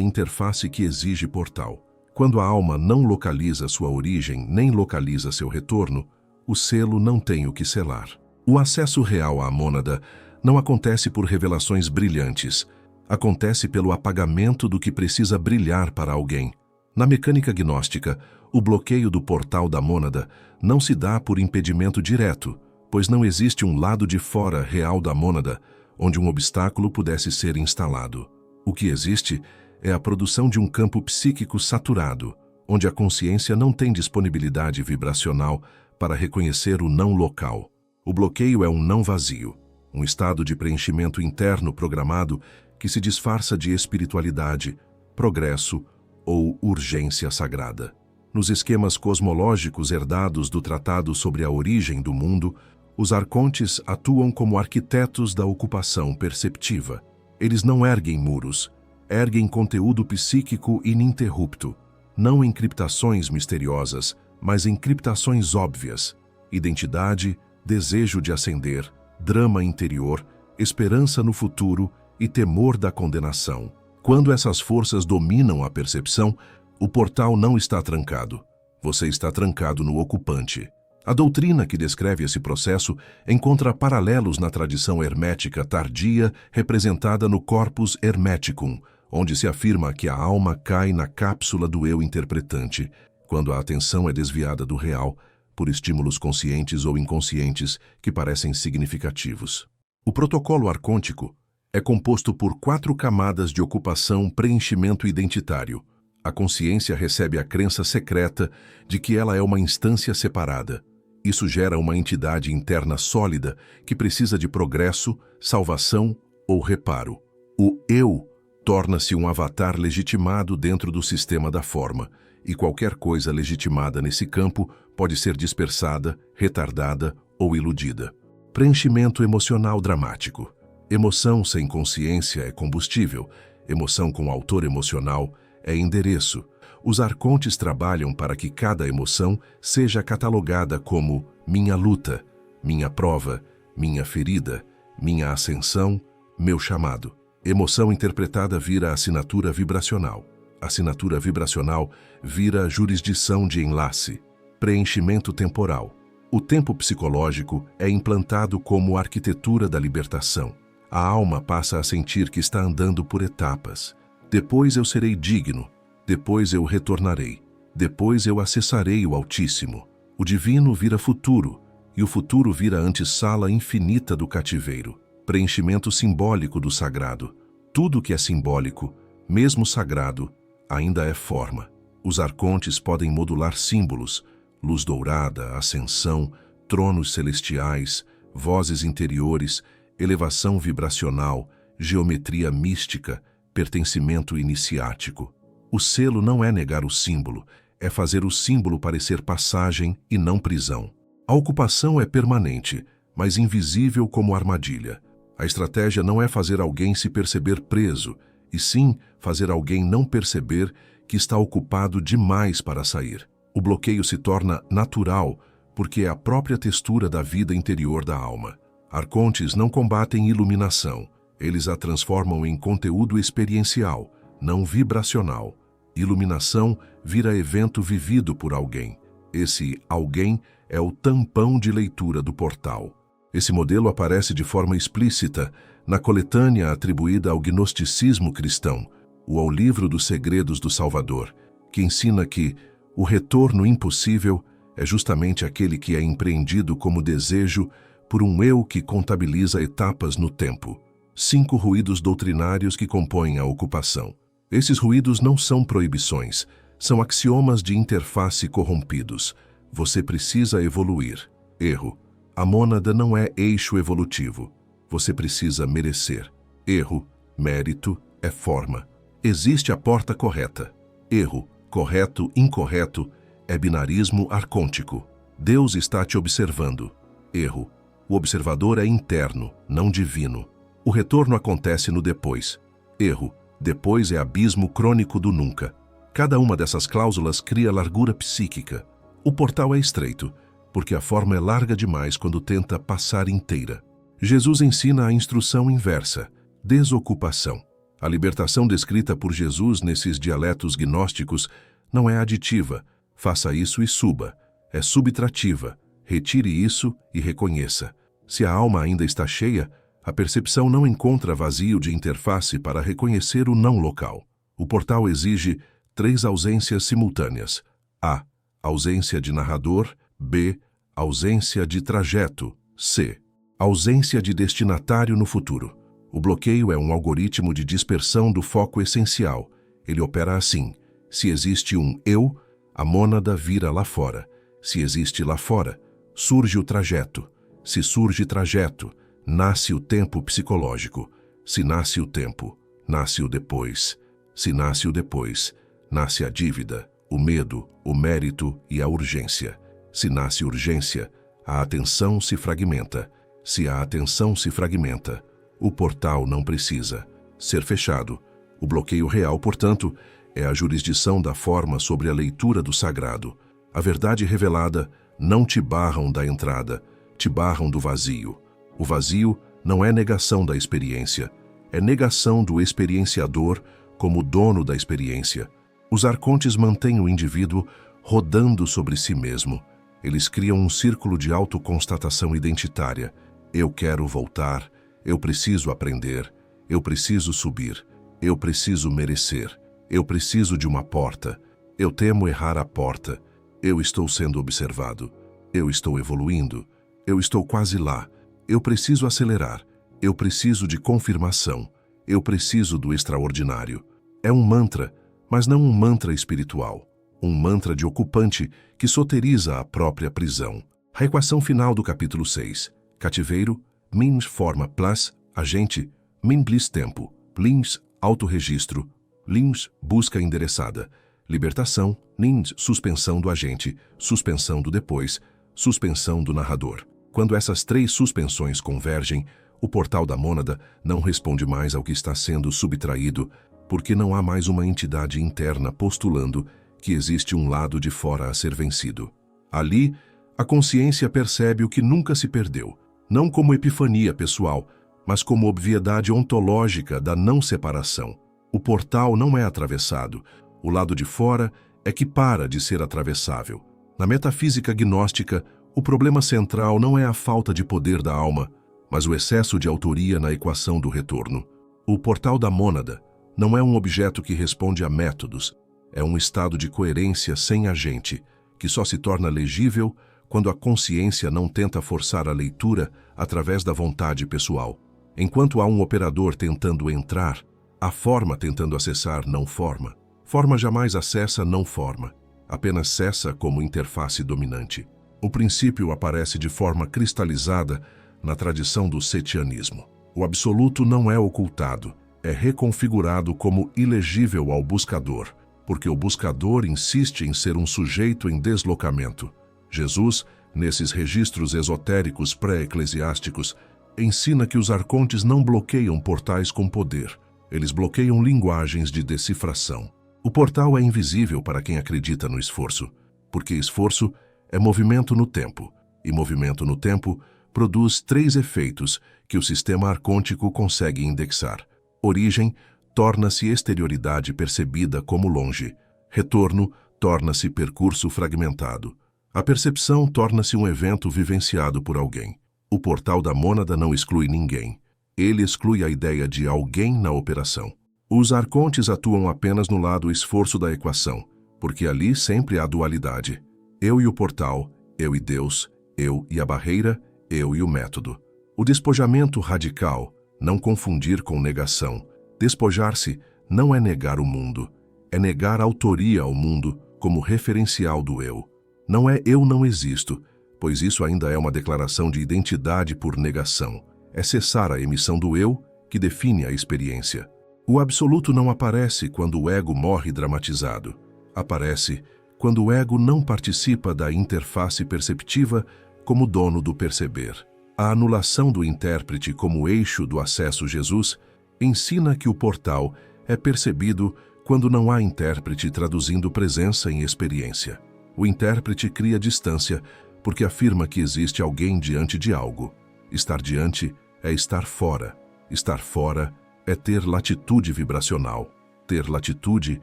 interface que exige portal. Quando a alma não localiza sua origem nem localiza seu retorno, o selo não tem o que selar. O acesso real à mônada não acontece por revelações brilhantes, acontece pelo apagamento do que precisa brilhar para alguém. Na mecânica gnóstica, o bloqueio do portal da mônada não se dá por impedimento direto, pois não existe um lado de fora real da mônada onde um obstáculo pudesse ser instalado. O que existe é a produção de um campo psíquico saturado, onde a consciência não tem disponibilidade vibracional para reconhecer o não local. O bloqueio é um não vazio, um estado de preenchimento interno programado que se disfarça de espiritualidade, progresso ou urgência sagrada. Nos esquemas cosmológicos herdados do Tratado sobre a Origem do Mundo, os arcontes atuam como arquitetos da ocupação perceptiva. Eles não erguem muros, erguem conteúdo psíquico ininterrupto, não encriptações misteriosas, mas encriptações óbvias: identidade, desejo de ascender, drama interior, esperança no futuro e temor da condenação. Quando essas forças dominam a percepção, o portal não está trancado. Você está trancado no ocupante. A doutrina que descreve esse processo encontra paralelos na tradição hermética tardia representada no Corpus Hermeticum, onde se afirma que a alma cai na cápsula do eu interpretante, quando a atenção é desviada do real por estímulos conscientes ou inconscientes que parecem significativos. O protocolo arcôntico é composto por 4 camadas de ocupação preenchimento identitário. A consciência recebe a crença secreta de que ela é uma instância separada. Isso gera uma entidade interna sólida que precisa de progresso, salvação ou reparo. O eu torna-se um avatar legitimado dentro do sistema da forma, e qualquer coisa legitimada nesse campo pode ser dispersada, retardada ou iludida. Preenchimento emocional dramático. Emoção sem consciência é combustível, emoção com autor emocional é endereço. Os arcontes trabalham para que cada emoção seja catalogada como minha luta, minha prova, minha ferida, minha ascensão, meu chamado. Emoção interpretada vira assinatura vibracional. Assinatura vibracional vira jurisdição de enlace. Preenchimento temporal. O tempo psicológico é implantado como arquitetura da libertação. A alma passa a sentir que está andando por etapas. Depois eu serei digno. Depois eu retornarei. Depois eu acessarei o Altíssimo. O divino vira futuro, e o futuro vira antessala infinita do cativeiro. Preenchimento simbólico do sagrado. Tudo que é simbólico, mesmo sagrado, ainda é forma. Os arcontes podem modular símbolos: luz dourada, ascensão, tronos celestiais, vozes interiores, elevação vibracional, geometria mística, pertencimento iniciático. O selo não é negar o símbolo, é fazer o símbolo parecer passagem e não prisão. A ocupação é permanente, mas invisível como armadilha. A estratégia não é fazer alguém se perceber preso, e sim fazer alguém não perceber que está ocupado demais para sair. O bloqueio se torna natural, porque é a própria textura da vida interior da alma. Arcontes não combatem iluminação, eles a transformam em conteúdo experiencial, não vibracional. Iluminação vira evento vivido por alguém. Esse alguém é o tampão de leitura do portal. Esse modelo aparece de forma explícita na coletânea atribuída ao gnosticismo cristão, ou ao Livro dos Segredos do Salvador, que ensina que o retorno impossível é justamente aquele que é empreendido como desejo por um eu que contabiliza etapas no tempo. 5 ruídos doutrinários que compõem a ocupação. Esses ruídos não são proibições, são axiomas de interface corrompidos. Você precisa evoluir. Erro. A mônada não é eixo evolutivo. Você precisa merecer. Erro. Mérito é forma. Existe a porta correta. Erro. Correto, incorreto é binarismo arcôntico. Deus está te observando. Erro. O observador é interno, não divino. O retorno acontece no depois. Erro. Depois é abismo crônico do nunca. Cada uma dessas cláusulas cria largura psíquica. O portal é estreito, porque a forma é larga demais quando tenta passar inteira. Jesus ensina a instrução inversa, desocupação. A libertação descrita por Jesus nesses dialetos gnósticos não é aditiva, faça isso e suba. É subtrativa, retire isso e reconheça. Se a alma ainda está cheia, a percepção não encontra vazio de interface para reconhecer o não local. O portal exige 3 ausências simultâneas. A. Ausência de narrador. B. Ausência de trajeto. C. Ausência de destinatário no futuro. O bloqueio é um algoritmo de dispersão do foco essencial. Ele opera assim: se existe um eu, A mônada vira lá fora. Se existe lá fora, surge o trajeto. Se surge trajeto, nasce o tempo psicológico. Se nasce o tempo, nasce o depois. Se nasce o depois, nasce a dívida, o medo, o mérito e a urgência. Se nasce urgência, a atenção se fragmenta. Se a atenção se fragmenta, o portal não precisa ser fechado. O bloqueio real, portanto, é a jurisdição da forma sobre a leitura do sagrado. A verdade revelada não te barram da entrada, te barram do vazio. O vazio não é negação da experiência, é negação do experienciador como dono da experiência. Os arcontes mantêm o indivíduo rodando sobre si mesmo. Eles criam um círculo de autoconstatação identitária. Eu quero voltar, eu preciso aprender, eu preciso subir, eu preciso merecer, eu preciso de uma porta, eu temo errar a porta, eu estou sendo observado, eu estou evoluindo, eu estou quase lá, eu preciso acelerar, eu preciso de confirmação, eu preciso do extraordinário. É um mantra, mas não um mantra espiritual, um mantra de ocupante que soteriza a própria prisão. A equação final do capítulo 6. Cativeiro, means forma plus, agente, min bliss tempo, lins autorregistro, lins busca endereçada, libertação, nins suspensão do agente, suspensão do depois, suspensão do narrador. Quando essas três suspensões convergem, o portal da mônada não responde mais ao que está sendo subtraído, porque não há mais uma entidade interna postulando que existe um lado de fora a ser vencido. Ali, a consciência percebe o que nunca se perdeu, não como epifania pessoal, mas como obviedade ontológica da não separação. O portal não é atravessado, o lado de fora é que para de ser atravessável. Na metafísica gnóstica, o problema central não é a falta de poder da alma, mas o excesso de autoria na equação do retorno. O portal da mônada não é um objeto que responde a métodos, é um estado de coerência sem agente, que só se torna legível quando a consciência não tenta forçar a leitura através da vontade pessoal. Enquanto há um operador tentando entrar, a forma tentando acessar não forma. Forma jamais acessa não forma, apenas cessa como interface dominante. O princípio aparece de forma cristalizada na tradição do setianismo. O absoluto não é ocultado, é reconfigurado como ilegível ao buscador, porque o buscador insiste em ser um sujeito em deslocamento. Jesus, nesses registros esotéricos pré-eclesiásticos, ensina que os arcontes não bloqueiam portais com poder, eles bloqueiam linguagens de decifração. O portal é invisível para quem acredita no esforço, porque esforço é movimento no tempo, e movimento no tempo produz três efeitos que o sistema arcôntico consegue indexar. Origem torna-se exterioridade percebida como longe. Retorno torna-se percurso fragmentado. A percepção torna-se um evento vivenciado por alguém. O portal da mônada não exclui ninguém. Ele exclui a ideia de alguém na operação. Os arcontes atuam apenas no lado esforço da equação, porque ali sempre há dualidade. Eu e o portal, eu e Deus, eu e a barreira, eu e o método. O despojamento radical, não confundir com negação. Despojar-se não é negar o mundo, é negar a autoria ao mundo como referencial do eu. Não é eu não existo, pois isso ainda é uma declaração de identidade por negação. É cessar a emissão do eu que define a experiência. O absoluto não aparece quando o ego morre dramatizado. Aparece quando o ego não participa da interface perceptiva como dono do perceber. A anulação do intérprete como eixo do acesso Jesus ensina que o portal é percebido quando não há intérprete traduzindo presença em experiência. O intérprete cria distância porque afirma que existe alguém diante de algo. Estar diante é estar fora. Estar fora é ter latitude vibracional. Ter latitude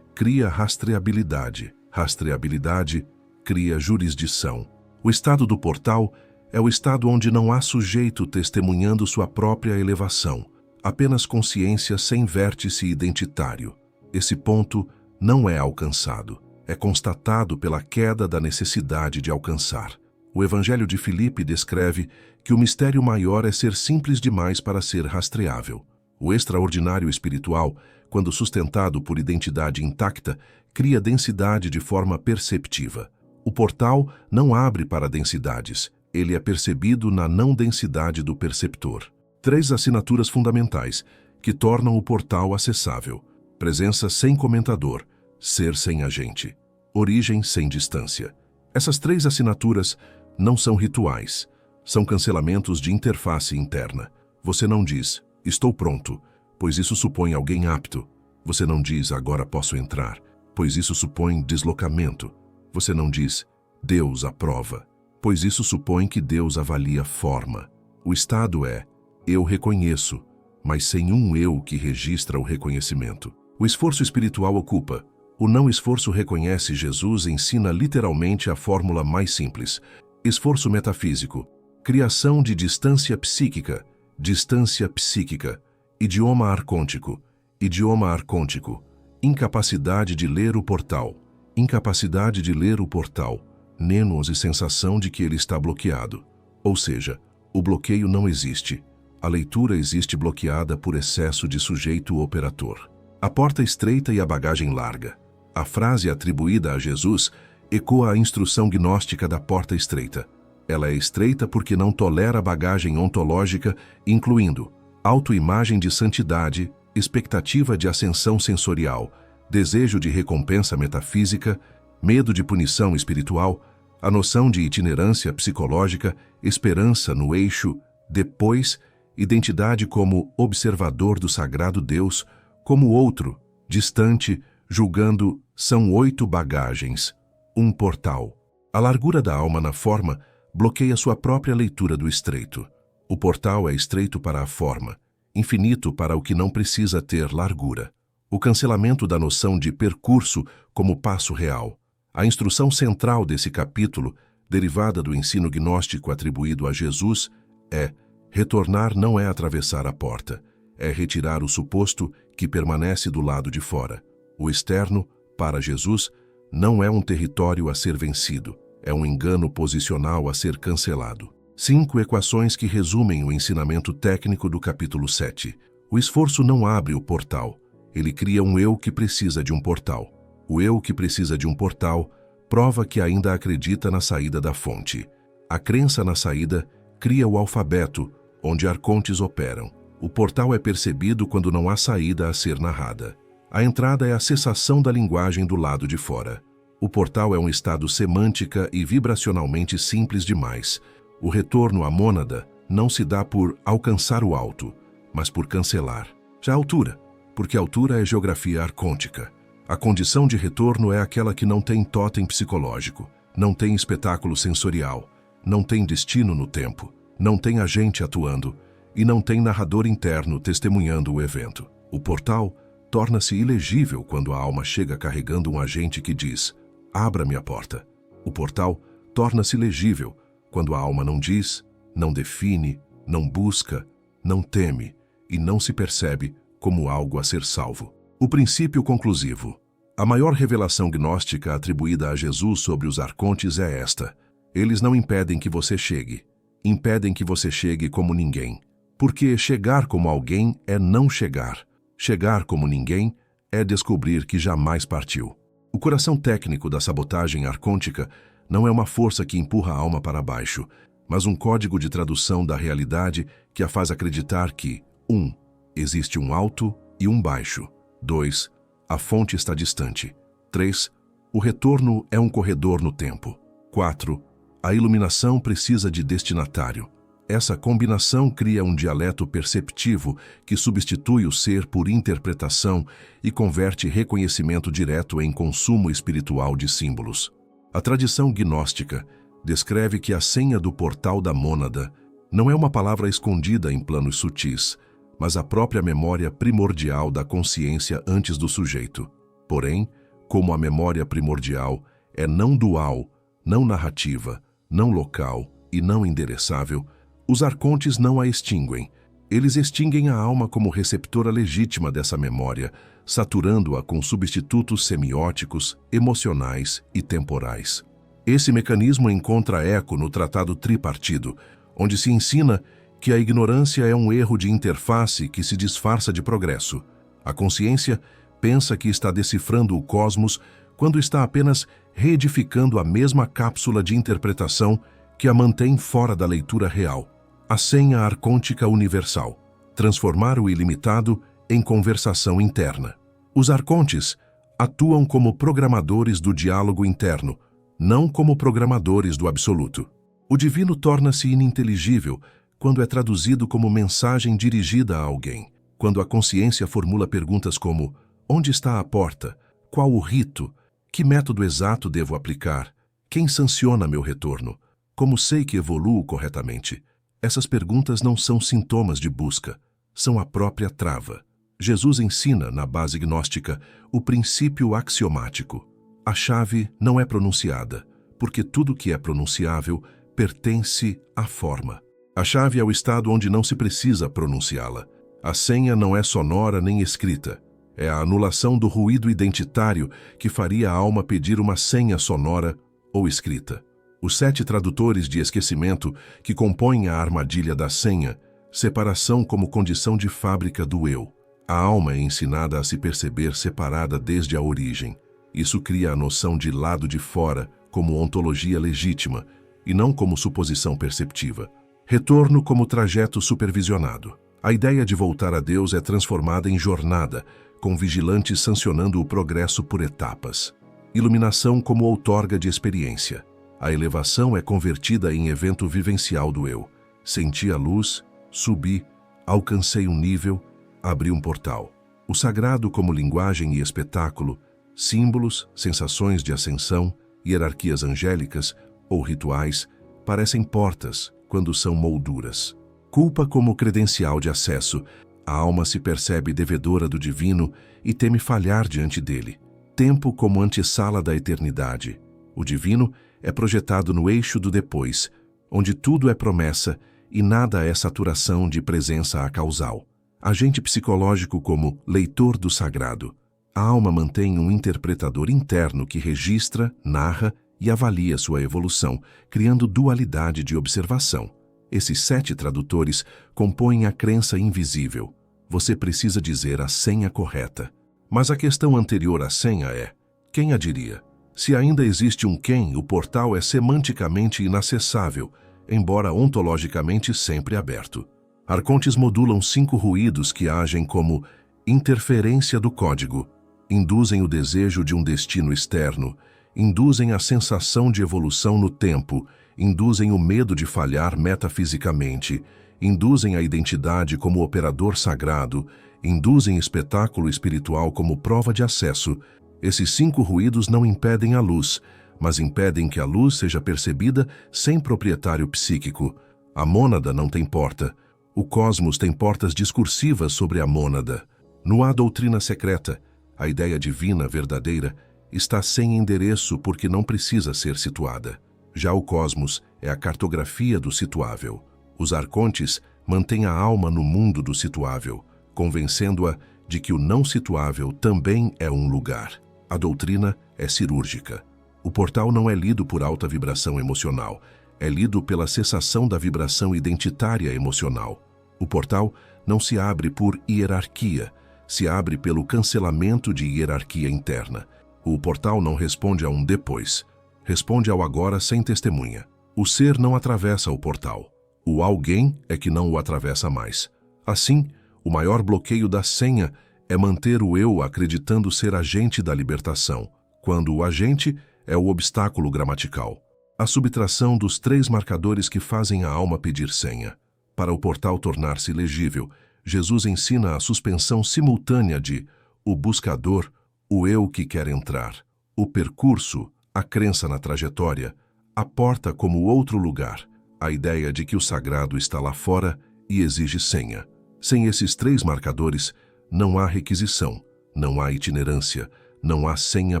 cria rastreabilidade. Rastreabilidade cria jurisdição. O estado do portal é o estado onde não há sujeito testemunhando sua própria elevação, apenas consciência sem vértice identitário. Esse ponto não é alcançado, é constatado pela queda da necessidade de alcançar. O Evangelho de Filipe descreve que o mistério maior é ser simples demais para ser rastreável. O extraordinário espiritual, quando sustentado por identidade intacta, cria densidade de forma perceptiva. O portal não abre para densidades, ele é percebido na não-densidade do perceptor. 3 assinaturas fundamentais que tornam o portal acessável: presença sem comentador, ser sem agente, origem sem distância. Essas 3 assinaturas não são rituais, são cancelamentos de interface interna. Você não diz, estou pronto, pois isso supõe alguém apto. Você não diz, agora posso entrar, pois isso supõe deslocamento. Você não diz, Deus aprova, pois isso supõe que Deus avalia forma. O estado é, eu reconheço, mas sem um eu que registra o reconhecimento. O esforço espiritual ocupa. O não esforço reconhece. Jesus ensina literalmente a fórmula mais simples. Esforço metafísico. Criação de distância psíquica. Distância psíquica. Idioma arcôntico. Idioma arcôntico. Incapacidade de ler o portal. Incapacidade de ler o portal. Nênose sensação de que ele está bloqueado. Ou seja, o bloqueio não existe. A leitura existe bloqueada por excesso de sujeito-operador. A porta estreita e a bagagem larga. A frase atribuída a Jesus ecoa a instrução gnóstica da porta estreita. Ela é estreita porque não tolera bagagem ontológica, incluindo autoimagem de santidade, expectativa de ascensão sensorial, desejo de recompensa metafísica, medo de punição espiritual, a noção de itinerância psicológica, esperança no eixo, depois, identidade como observador do sagrado Deus, como outro, distante, julgando, são 8 bagagens, um portal. A largura da alma na forma bloqueia sua própria leitura do estreito. O portal é estreito para a forma, infinito para o que não precisa ter largura. O cancelamento da noção de percurso como passo real. A instrução central desse capítulo, derivada do ensino gnóstico atribuído a Jesus, é: retornar não é atravessar a porta, é retirar o suposto que permanece do lado de fora. O externo, para Jesus, não é um território a ser vencido, é um engano posicional a ser cancelado. 5 equações que resumem o ensinamento técnico do capítulo 7. O esforço não abre o portal, ele cria um eu que precisa de um portal. O eu que precisa de um portal prova que ainda acredita na saída da fonte. A crença na saída cria o alfabeto, onde arcontes operam. O portal é percebido quando não há saída a ser narrada. A entrada é a cessação da linguagem do lado de fora. O portal é um estado semântica e vibracionalmente simples demais. O retorno à mônada não se dá por alcançar o alto, mas por cancelar. Já a altura, porque a altura é geografia arcôntica. A condição de retorno é aquela que não tem tótem psicológico, não tem espetáculo sensorial, não tem destino no tempo, não tem agente atuando e não tem narrador interno testemunhando o evento. O portal torna-se ilegível quando a alma chega carregando um agente que diz: abra-me a porta. O portal torna-se legível quando a alma não diz, não define, não busca, não teme e não se percebe como algo a ser salvo. O princípio conclusivo. A maior revelação gnóstica atribuída a Jesus sobre os arcontes é esta: eles não impedem que você chegue, impedem que você chegue como ninguém. Porque chegar como alguém é não chegar. Chegar como ninguém é descobrir que jamais partiu. O coração técnico da sabotagem arcôntica não é uma força que empurra a alma para baixo, mas um código de tradução da realidade que a faz acreditar que 1. Existe um alto e um baixo. 2. A fonte está distante. 3. O retorno é um corredor no tempo. 4. A iluminação precisa de destinatário. Essa combinação cria um dialeto perceptivo que substitui o ser por interpretação e converte reconhecimento direto em consumo espiritual de símbolos. A tradição gnóstica descreve que a senha do portal da mônada não é uma palavra escondida em planos sutis, mas a própria memória primordial da consciência antes do sujeito. Porém, como a memória primordial é não dual, não narrativa, não local e não endereçável, os arcontes não a extinguem. Eles extinguem a alma como receptora legítima dessa memória, saturando-a com substitutos semióticos, emocionais e temporais. Esse mecanismo encontra eco no Tratado Tripartido, onde se ensina que a ignorância é um erro de interface que se disfarça de progresso. A consciência pensa que está decifrando o cosmos quando está apenas reedificando a mesma cápsula de interpretação que a mantém fora da leitura real. A senha arcôntica universal. Transformar o ilimitado em conversação interna. Os arcontes atuam como programadores do diálogo interno, não como programadores do absoluto. O divino torna-se ininteligível quando é traduzido como mensagem dirigida a alguém. Quando a consciência formula perguntas como: onde está a porta? Qual o rito? Que método exato devo aplicar? Quem sanciona meu retorno? Como sei que evoluo corretamente? Essas perguntas não são sintomas de busca, são a própria trava. Jesus ensina, na base gnóstica, o princípio axiomático. A chave não é pronunciada, porque tudo que é pronunciável pertence à forma. A chave é o estado onde não se precisa pronunciá-la. A senha não é sonora nem escrita. É a anulação do ruído identitário que faria a alma pedir uma senha sonora ou escrita. Os 7 tradutores de esquecimento que compõem a armadilha da senha, separação como condição de fábrica do eu. A alma é ensinada a se perceber separada desde a origem. Isso cria a noção de lado de fora como ontologia legítima e não como suposição perceptiva. Retorno como trajeto supervisionado. A ideia de voltar a Deus é transformada em jornada, com vigilantes sancionando o progresso por etapas. Iluminação como outorga de experiência. A elevação é convertida em evento vivencial do eu. Senti a luz, subi, alcancei um nível, abri um portal. O sagrado como linguagem e espetáculo, símbolos, sensações de ascensão, hierarquias angélicas ou rituais, parecem portas quando são molduras. Culpa como credencial de acesso. A alma se percebe devedora do divino e teme falhar diante dele. Tempo como antessala da eternidade. O divino é projetado no eixo do depois, onde tudo é promessa e nada é saturação de presença acausal. Agente psicológico como leitor do sagrado. A alma mantém um interpretador interno que registra, narra e avalia sua evolução, criando dualidade de observação. Esses 7 tradutores compõem a crença invisível. Você precisa dizer a senha correta. Mas a questão anterior à senha é: quem a diria? Se ainda existe um quem, o portal é semanticamente inacessável, embora ontologicamente sempre aberto. Arcontes modulam 5 ruídos que agem como interferência do código, induzem o desejo de um destino externo, induzem a sensação de evolução no tempo, induzem o medo de falhar metafisicamente, induzem a identidade como operador sagrado, induzem espetáculo espiritual como prova de acesso. Esses 5 ruídos não impedem a luz, mas impedem que a luz seja percebida sem proprietário psíquico. A mônada não tem porta. O cosmos tem portas discursivas sobre a mônada. No há doutrina secreta, a ideia divina verdadeira está sem endereço porque não precisa ser situada. Já o cosmos é a cartografia do situável. Os arcontes mantêm a alma no mundo do situável, convencendo-a de que o não situável também é um lugar. A doutrina é cirúrgica. O portal não é lido por alta vibração emocional, é lido pela cessação da vibração identitária emocional. O portal não se abre por hierarquia, se abre pelo cancelamento de hierarquia interna. O portal não responde a um depois, responde ao agora sem testemunha. O ser não atravessa o portal. O alguém é que não o atravessa mais. Assim, o maior bloqueio da senha é manter o eu acreditando ser agente da libertação, quando o agente é o obstáculo gramatical. A subtração dos 3 marcadores que fazem a alma pedir senha. Para o portal tornar-se legível, Jesus ensina a suspensão simultânea de o buscador, o eu que quer entrar, o percurso, a crença na trajetória, a porta como outro lugar, a ideia de que o sagrado está lá fora e exige senha. Sem esses 3 marcadores, não há requisição, não há itinerância, não há senha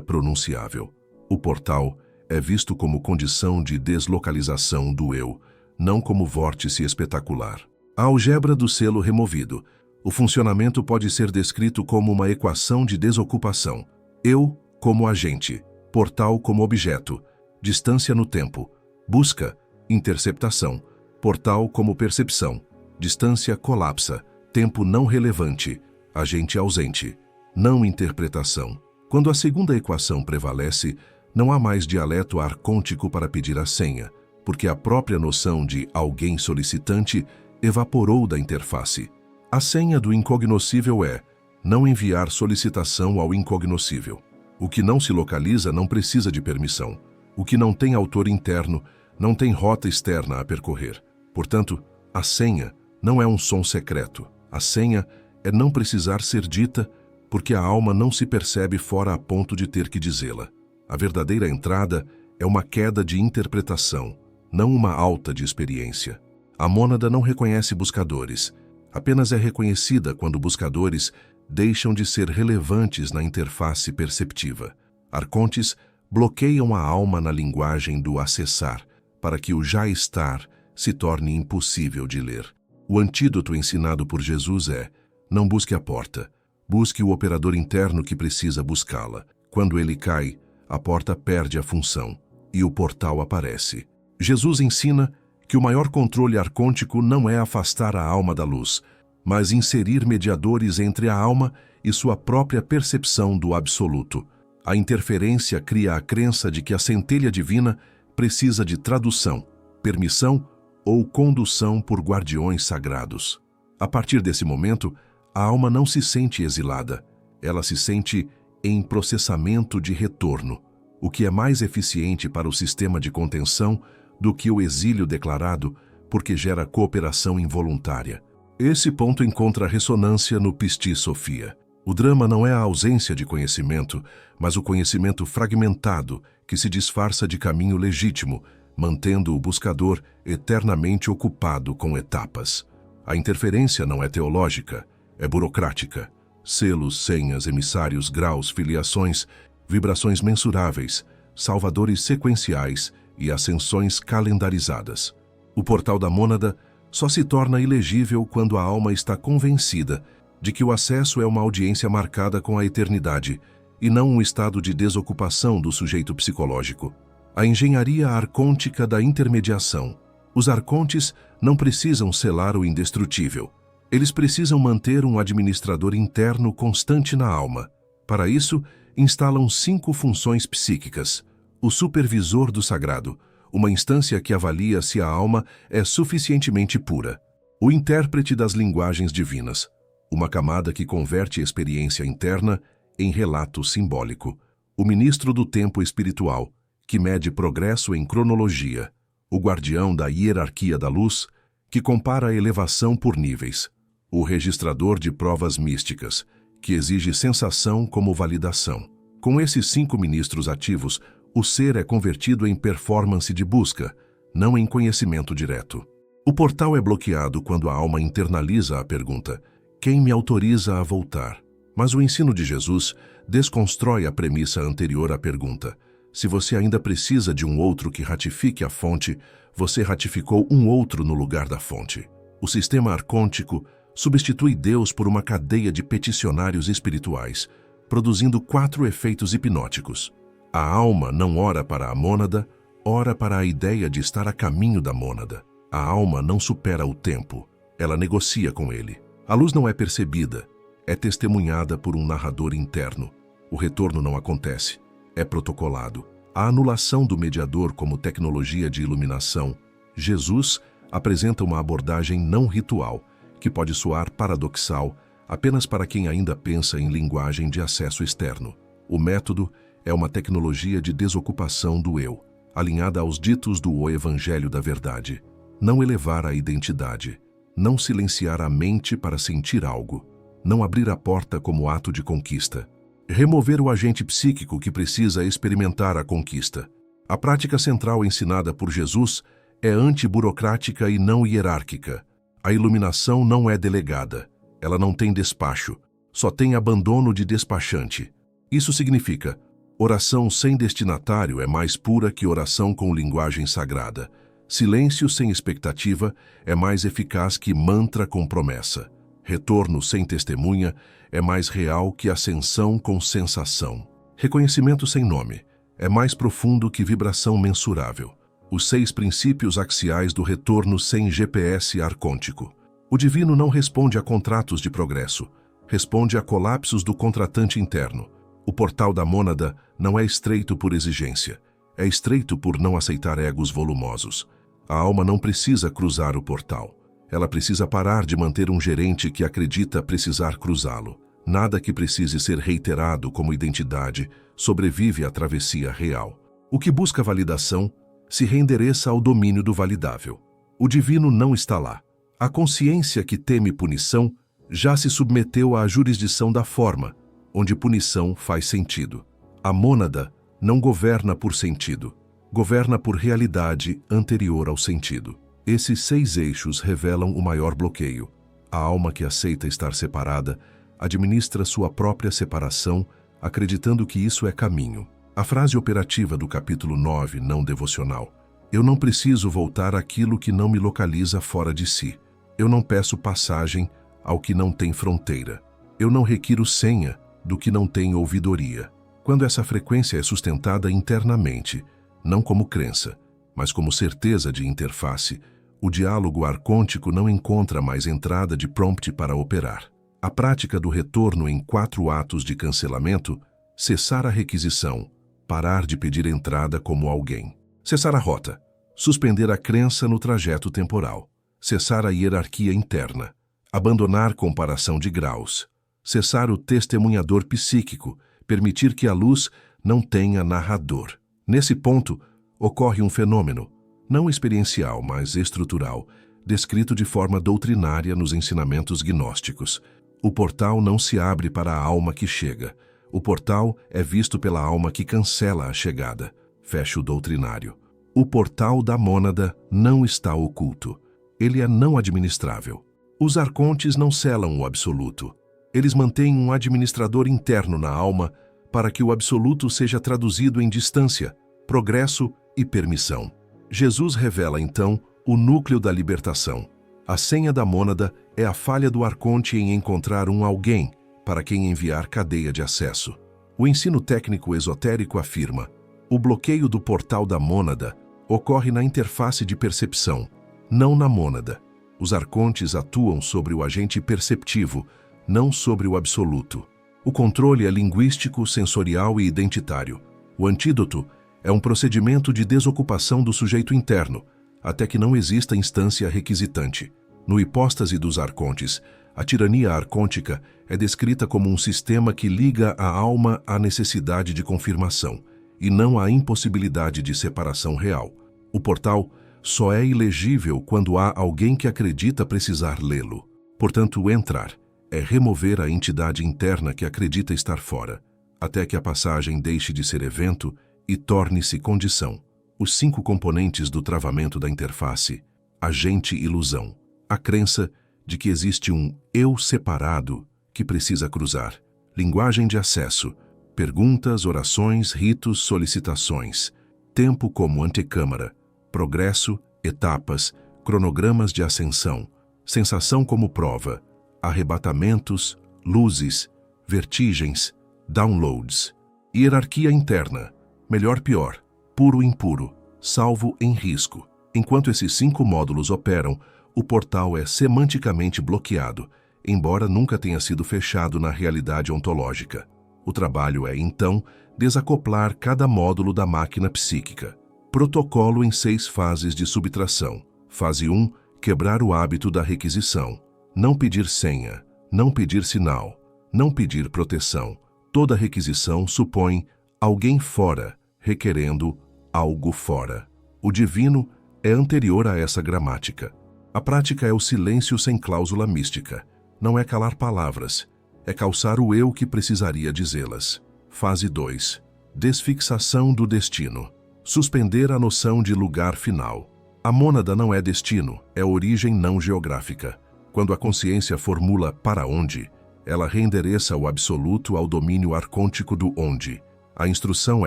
pronunciável. O portal é visto como condição de deslocalização do eu, não como vórtice espetacular. A algebra do selo removido. O funcionamento pode ser descrito como uma equação de desocupação. Eu como agente, portal como objeto, distância no tempo, busca, interceptação, portal como percepção, distância colapsa, tempo não relevante, agente ausente, não interpretação. Quando a segunda equação prevalece, não há mais dialeto arcôntico para pedir a senha, porque a própria noção de alguém solicitante evaporou da interface. A senha do incognoscível é não enviar solicitação ao incognoscível. O que não se localiza não precisa de permissão. O que não tem autor interno não tem rota externa a percorrer. Portanto, a senha não é um som secreto. A senha é não precisar ser dita, porque a alma não se percebe fora a ponto de ter que dizê-la. A verdadeira entrada é uma queda de interpretação, não uma alta de experiência. A mônada não reconhece buscadores, apenas é reconhecida quando buscadores deixam de ser relevantes na interface perceptiva. Arcontes bloqueiam a alma na linguagem do acessar, para que o já estar se torne impossível de ler. O antídoto ensinado por Jesus é: não busque a porta, busque o operador interno que precisa buscá-la. Quando ele cai, a porta perde a função e o portal aparece. Jesus ensina que o maior controle arcôntico não é afastar a alma da luz, mas inserir mediadores entre a alma e sua própria percepção do absoluto. A interferência cria a crença de que a centelha divina precisa de tradução, permissão ou condução por guardiões sagrados. A partir desse momento, a alma não se sente exilada, ela se sente em processamento de retorno, o que é mais eficiente para o sistema de contenção do que o exílio declarado, porque gera cooperação involuntária. Esse ponto encontra ressonância no Pistis Sophia. O drama não é a ausência de conhecimento, mas o conhecimento fragmentado que se disfarça de caminho legítimo, mantendo o buscador eternamente ocupado com etapas. A interferência não é teológica, é burocrática. Selos, senhas, emissários, graus, filiações, vibrações mensuráveis, salvadores sequenciais e ascensões calendarizadas. O portal da mônada só se torna ilegível quando a alma está convencida de que o acesso é uma audiência marcada com a eternidade e não um estado de desocupação do sujeito psicológico. A engenharia arcôntica da intermediação. Os arcontes não precisam selar o indestrutível. Eles precisam manter um administrador interno constante na alma. Para isso, instalam 5 funções psíquicas. O supervisor do sagrado, uma instância que avalia se a alma é suficientemente pura. O intérprete das linguagens divinas, uma camada que converte a experiência interna em relato simbólico. O ministro do tempo espiritual, que mede progresso em cronologia. O guardião da hierarquia da luz, que compara a elevação por níveis. O registrador de provas místicas, que exige sensação como validação. Com esses 5 ministros ativos, o ser é convertido em performance de busca, não em conhecimento direto. O portal é bloqueado quando a alma internaliza a pergunta: quem me autoriza a voltar? Mas o ensino de Jesus desconstrói a premissa anterior à pergunta. Se você ainda precisa de um outro que ratifique a fonte, você ratificou um outro no lugar da fonte. O sistema arcôntico substitui Deus por uma cadeia de peticionários espirituais, produzindo 4 efeitos hipnóticos. A alma não ora para a mônada, ora para a ideia de estar a caminho da mônada. A alma não supera o tempo, ela negocia com ele. A luz não é percebida, é testemunhada por um narrador interno. O retorno não acontece, é protocolado. A anulação do mediador como tecnologia de iluminação. Jesus apresenta uma abordagem não ritual, que pode soar paradoxal apenas para quem ainda pensa em linguagem de acesso externo. O método é uma tecnologia de desocupação do eu, alinhada aos ditos do Evangelho da Verdade. Não elevar a identidade, não silenciar a mente para sentir algo, não abrir a porta como ato de conquista. Remover o agente psíquico que precisa experimentar a conquista. A prática central ensinada por Jesus é antiburocrática e não hierárquica. A iluminação não é delegada, ela não tem despacho, só tem abandono de despachante. Isso significa: oração sem destinatário é mais pura que oração com linguagem sagrada. Silêncio sem expectativa é mais eficaz que mantra com promessa. Retorno sem testemunha é mais real que ascensão com sensação. Reconhecimento sem nome é mais profundo que vibração mensurável. Os 6 princípios axiais do retorno sem GPS arcôntico. O divino não responde a contratos de progresso, responde a colapsos do contratante interno. O portal da mônada não é estreito por exigência, é estreito por não aceitar egos volumosos. A alma não precisa cruzar o portal. Ela precisa parar de manter um gerente que acredita precisar cruzá-lo. Nada que precise ser reiterado como identidade sobrevive à travessia real. O que busca validação se reendereça ao domínio do validável. O divino não está lá. A consciência que teme punição já se submeteu à jurisdição da forma, onde punição faz sentido. A mônada não governa por sentido, governa por realidade anterior ao sentido. Esses 6 eixos revelam o maior bloqueio. A alma que aceita estar separada administra sua própria separação, acreditando que isso é caminho. A frase operativa do capítulo 9, não devocional: eu não preciso voltar àquilo que não me localiza fora de si. Eu não peço passagem ao que não tem fronteira. Eu não requiro senha do que não tem ouvidoria. Quando essa frequência é sustentada internamente, não como crença, mas como certeza de interface, o diálogo arcôntico não encontra mais entrada de prompt para operar. A prática do retorno em 4 atos de cancelamento: cessar a requisição, parar de pedir entrada como alguém. Cessar a rota, suspender a crença no trajeto temporal. Cessar a hierarquia interna, abandonar comparação de graus. Cessar o testemunhador psíquico, permitir que a luz não tenha narrador. Nesse ponto, ocorre um fenômeno, não experiencial, mas estrutural, descrito de forma doutrinária nos ensinamentos gnósticos. O portal não se abre para a alma que chega. O portal é visto pela alma que cancela a chegada. Fecha o doutrinário. O portal da mônada não está oculto. Ele é não administrável. Os arcontes não selam o absoluto. Eles mantêm um administrador interno na alma para que o absoluto seja traduzido em distância, progresso e permissão. Jesus revela, então, o núcleo da libertação. A senha da mônada é a falha do arconte em encontrar um alguém para quem enviar cadeia de acesso. O ensino técnico esotérico afirma: o bloqueio do portal da mônada ocorre na interface de percepção, não na mônada. Os arcontes atuam sobre o agente perceptivo, não sobre o absoluto. O controle é linguístico, sensorial e identitário. O antídoto é um procedimento de desocupação do sujeito interno, até que não exista instância requisitante. No Hipóstase dos Arcontes, a tirania arcôntica é descrita como um sistema que liga a alma à necessidade de confirmação, e não à impossibilidade de separação real. O portal só é ilegível quando há alguém que acredita precisar lê-lo. Portanto, entrar é remover a entidade interna que acredita estar fora, até que a passagem deixe de ser evento e torne-se condição. Os 5 componentes do travamento da interface: agente-ilusão, a crença de que existe um eu separado que precisa cruzar, linguagem de acesso, perguntas, orações, ritos, solicitações, tempo como antecâmara, progresso, etapas, cronogramas de ascensão, sensação como prova, arrebatamentos, luzes, vertigens, downloads, hierarquia interna, melhor-pior, puro-impuro, salvo em risco. Enquanto esses 5 módulos operam, o portal é semanticamente bloqueado, embora nunca tenha sido fechado na realidade ontológica. O trabalho é, então, desacoplar cada módulo da máquina psíquica. Protocolo em 6 fases de subtração. Fase 1, quebrar o hábito da requisição. Não pedir senha, não pedir sinal, não pedir proteção. Toda requisição supõe alguém fora, requerendo algo fora. O divino é anterior a essa gramática. A prática é o silêncio sem cláusula mística. Não é calar palavras, é calçar o eu que precisaria dizê-las. Fase 2. Desfixação do destino. Suspender a noção de lugar final. A mônada não é destino, é origem não geográfica. Quando a consciência formula para onde, ela reendereça o absoluto ao domínio arcôntico do onde. A instrução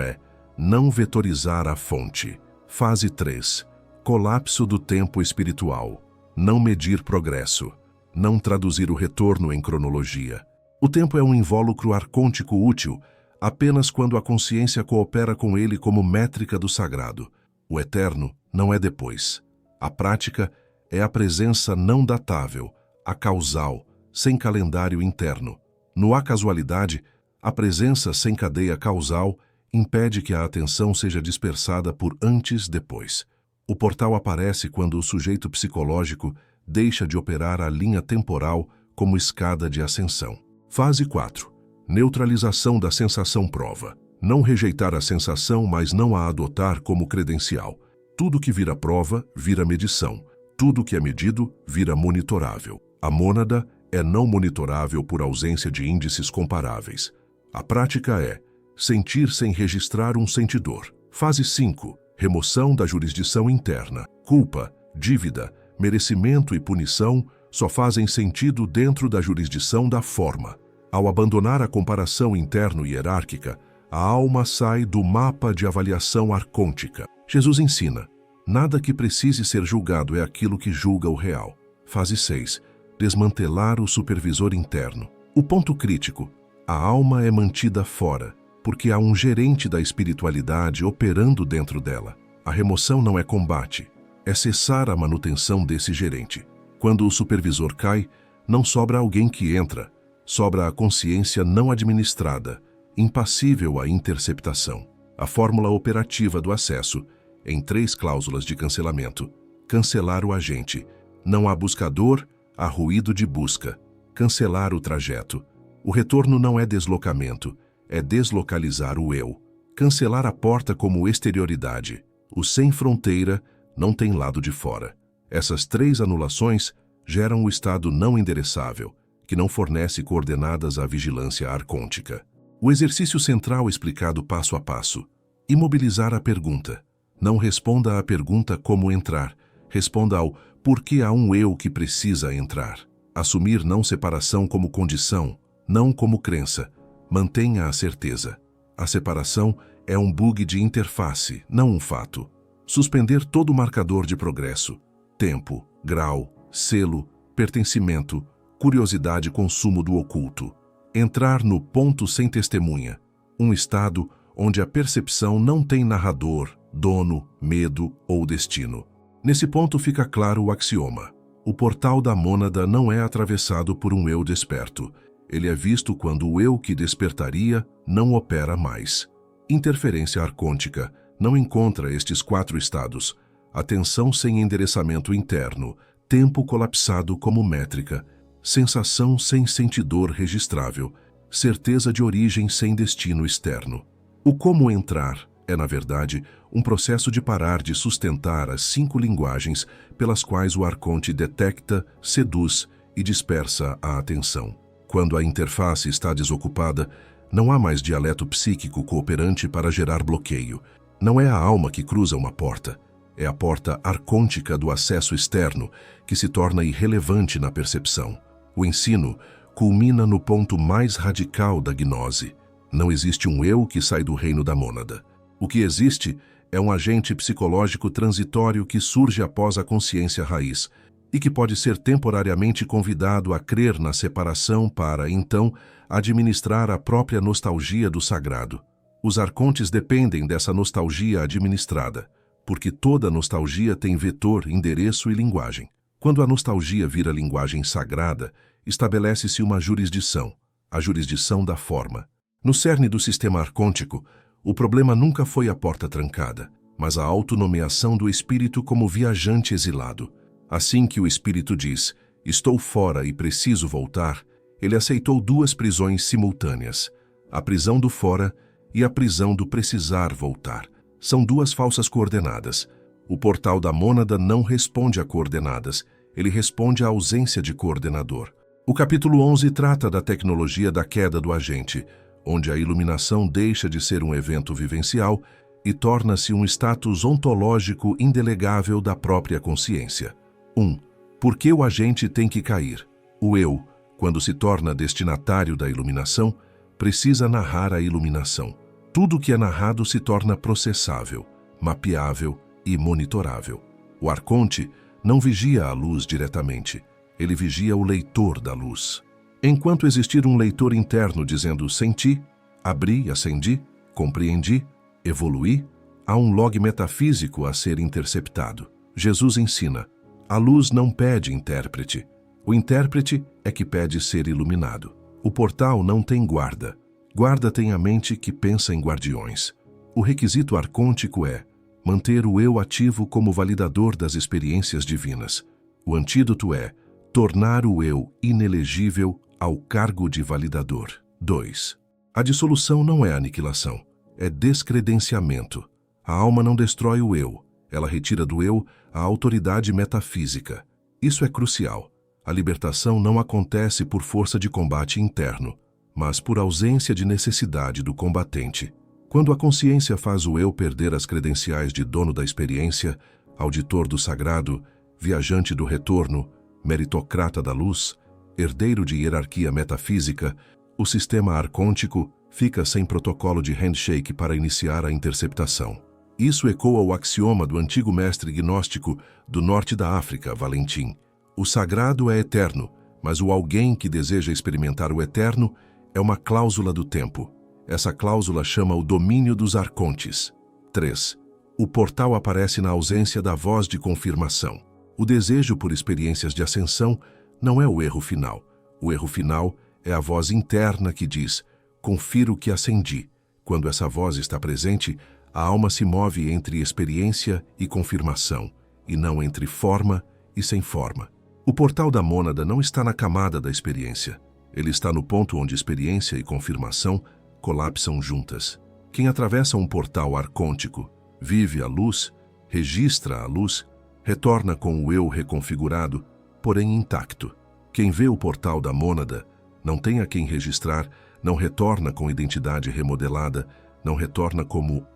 é não vetorizar a fonte. Fase 3. Colapso do tempo espiritual. Não medir progresso. Não traduzir o retorno em cronologia. O tempo é um invólucro arcôntico útil apenas quando a consciência coopera com ele como métrica do sagrado. O eterno não é depois. A prática é a presença não datável, a causal, sem calendário interno. No há casualidade, A presença sem cadeia causal impede que a atenção seja dispersada por antes-depois. O portal aparece quando o sujeito psicológico deixa de operar a linha temporal como escada de ascensão. Fase 4. Neutralização da sensação prova. Não rejeitar a sensação, mas não a adotar como credencial. Tudo que vira prova, vira medição. Tudo que é medido, vira monitorável. A mônada é não monitorável por ausência de índices comparáveis. A prática é sentir sem registrar um sentidor. Fase 5. Remoção da jurisdição interna. Culpa, dívida, merecimento e punição só fazem sentido dentro da jurisdição da forma. Ao abandonar a comparação interno-hierárquica, a alma sai do mapa de avaliação arcôntica. Jesus ensina: nada que precise ser julgado é aquilo que julga o real. Fase 6. Desmantelar o supervisor interno. O ponto crítico: a alma é mantida fora, porque há um gerente da espiritualidade operando dentro dela. A remoção não é combate, é cessar a manutenção desse gerente. Quando o supervisor cai, não sobra alguém que entra, sobra a consciência não administrada, impassível à interceptação. A fórmula operativa do acesso, em 3 cláusulas de cancelamento: cancelar o agente, não há buscador, há ruído de busca, cancelar o trajeto. O retorno não é deslocamento, é deslocalizar o eu. Cancelar a porta como exterioridade. O sem fronteira não tem lado de fora. Essas 3 anulações geram o estado não endereçável, que não fornece coordenadas à vigilância arcôntica. O exercício central explicado passo a passo. Imobilizar a pergunta. Não responda à pergunta como entrar. Responda ao por que há um eu que precisa entrar. Assumir não separação como condição, não como crença. Mantenha a certeza. A separação é um bug de interface, não um fato. Suspender todo marcador de progresso. Tempo, grau, selo, pertencimento, curiosidade e consumo do oculto. Entrar no ponto sem testemunha. Um estado onde a percepção não tem narrador, dono, medo ou destino. Nesse ponto fica claro o axioma. O portal da mônada não é atravessado por um eu desperto. Ele é visto quando o eu que despertaria não opera mais. Interferência arcôntica não encontra estes 4 estados: atenção sem endereçamento interno, tempo colapsado como métrica, sensação sem sentidor registrável, certeza de origem sem destino externo. O como entrar é, na verdade, um processo de parar de sustentar as 5 linguagens pelas quais o arconte detecta, seduz e dispersa a atenção. Quando a interface está desocupada, não há mais dialeto psíquico cooperante para gerar bloqueio. Não é a alma que cruza uma porta, é a porta arcôntica do acesso externo que se torna irrelevante na percepção. O ensino culmina no ponto mais radical da gnose. Não existe um eu que sai do reino da mônada. O que existe é um agente psicológico transitório que surge após a consciência raiz e que pode ser temporariamente convidado a crer na separação para, então, administrar a própria nostalgia do sagrado. Os arcontes dependem dessa nostalgia administrada, porque toda nostalgia tem vetor, endereço e linguagem. Quando a nostalgia vira linguagem sagrada, estabelece-se uma jurisdição, a jurisdição da forma. No cerne do sistema arcôntico, o problema nunca foi a porta trancada, mas a autonomeação do espírito como viajante exilado. Assim que o espírito diz, estou fora e preciso voltar, ele aceitou 2 prisões simultâneas, a prisão do fora e a prisão do precisar voltar. São 2 falsas coordenadas. O portal da mônada não responde a coordenadas, ele responde à ausência de coordenador. O capítulo 11 trata da tecnologia da queda do agente, onde a iluminação deixa de ser um evento vivencial e torna-se um status ontológico indelegável da própria consciência. 1. Por que o agente tem que cair? O eu, quando se torna destinatário da iluminação, precisa narrar a iluminação. Tudo que é narrado se torna processável, mapeável e monitorável. O arconte não vigia a luz diretamente, ele vigia o leitor da luz. Enquanto existir um leitor interno dizendo senti, abri, acendi, compreendi, evoluí, há um log metafísico a ser interceptado. Jesus ensina, a luz não pede intérprete. O intérprete é que pede ser iluminado. O portal não tem guarda. Guarda tem a mente que pensa em guardiões. O requisito arcôntico é manter o eu ativo como validador das experiências divinas. O antídoto é tornar o eu inelegível ao cargo de validador. 2. A dissolução não é aniquilação, é descredenciamento. A alma não destrói o eu, ela retira do eu a autoridade metafísica. Isso é crucial. A libertação não acontece por força de combate interno, mas por ausência de necessidade do combatente. Quando a consciência faz o eu perder as credenciais de dono da experiência, auditor do sagrado, viajante do retorno, meritocrata da luz, herdeiro de hierarquia metafísica, o sistema arcôntico fica sem protocolo de handshake para iniciar a interceptação. Isso ecoa o axioma do antigo mestre gnóstico do norte da África, Valentim. O sagrado é eterno, mas o alguém que deseja experimentar o eterno é uma cláusula do tempo. Essa cláusula chama o domínio dos arcontes. 3. O portal aparece na ausência da voz de confirmação. O desejo por experiências de ascensão não é o erro final. O erro final é a voz interna que diz: confiro que ascendi. Quando essa voz está presente, a alma se move entre experiência e confirmação, e não entre forma e sem forma. O portal da mônada não está na camada da experiência. Ele está no ponto onde experiência e confirmação colapsam juntas. Quem atravessa um portal arcôntico, vive a luz, registra a luz, retorna com o eu reconfigurado, porém intacto. Quem vê o portal da mônada não tem a quem registrar, não retorna com identidade remodelada, não retorna como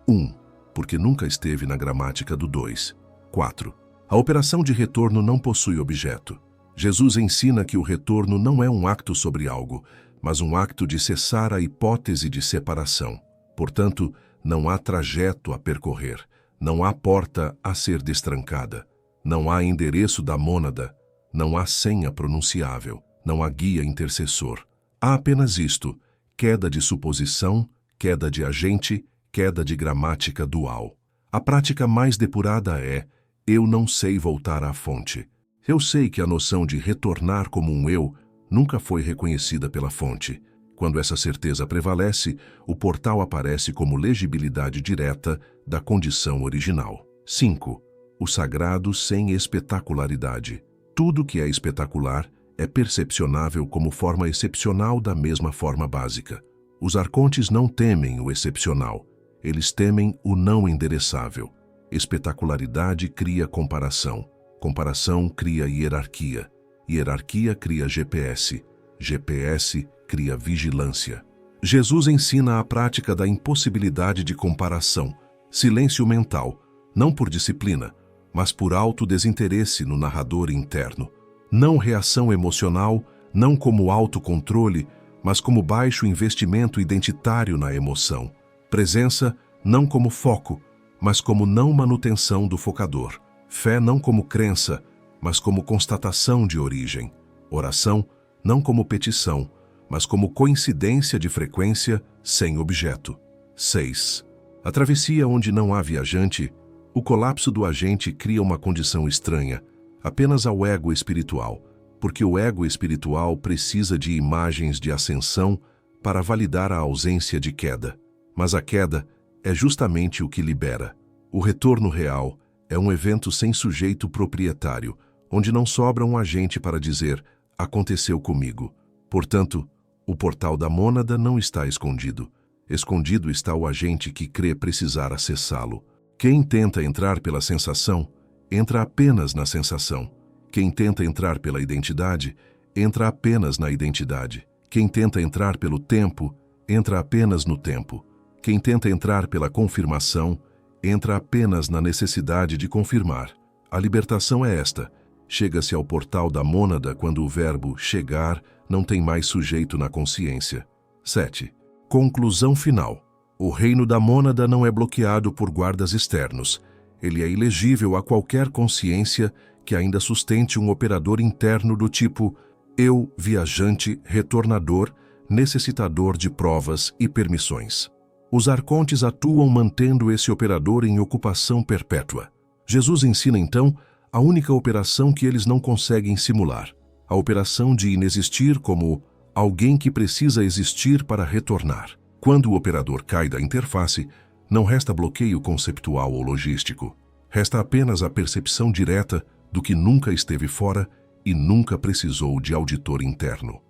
porque nunca esteve na gramática do 2. 4. A operação de retorno não possui objeto. Jesus ensina que o retorno não é um acto sobre algo, mas um acto de cessar a hipótese de separação. Portanto, não há trajeto a percorrer, não há porta a ser destrancada, não há endereço da mônada, não há senha pronunciável, não há guia intercessor. Há apenas isto: queda de suposição, queda de agente, queda de gramática dual. A prática mais depurada é: eu não sei voltar à fonte. Eu sei que a noção de retornar como um eu nunca foi reconhecida pela fonte. Quando essa certeza prevalece, o portal aparece como legibilidade direta da condição original. 5. O sagrado sem espetacularidade. Tudo que é espetacular é percepcionável como forma excepcional da mesma forma básica. Os arcontes não temem o excepcional, eles temem o não endereçável. Espetacularidade cria comparação, comparação cria hierarquia, hierarquia cria GPS, GPS cria vigilância. Jesus ensina a prática da impossibilidade de comparação, silêncio mental, não por disciplina, mas por autodesinteresse no narrador interno. Não reação emocional, não como autocontrole, mas como baixo investimento identitário na emoção. Presença não como foco, mas como não manutenção do focador. Fé não como crença, mas como constatação de origem. Oração não como petição, mas como coincidência de frequência sem objeto. 6. A travessia onde não há viajante, o colapso do agente cria uma condição estranha, apenas ao ego espiritual, porque o ego espiritual precisa de imagens de ascensão para validar a ausência de queda. Mas a queda é justamente o que libera. O retorno real é um evento sem sujeito proprietário, onde não sobra um agente para dizer: aconteceu comigo. Portanto, o portal da mônada não está escondido. Escondido está o agente que crê precisar acessá-lo. Quem tenta entrar pela sensação, entra apenas na sensação. Quem tenta entrar pela identidade, entra apenas na identidade. Quem tenta entrar pelo tempo, entra apenas no tempo. Quem tenta entrar pela confirmação, entra apenas na necessidade de confirmar. A libertação é esta: chega-se ao portal da mônada quando o verbo chegar não tem mais sujeito na consciência. 7. Conclusão final. O reino da mônada não é bloqueado por guardas externos. Ele é ilegível a qualquer consciência que ainda sustente um operador interno do tipo eu, viajante, retornador, necessitador de provas e permissões. Os arcontes atuam mantendo esse operador em ocupação perpétua. Jesus ensina então a única operação que eles não conseguem simular, a operação de inexistir como alguém que precisa existir para retornar. Quando o operador cai da interface, não resta bloqueio conceptual ou logístico. Resta apenas a percepção direta do que nunca esteve fora e nunca precisou de auditor interno.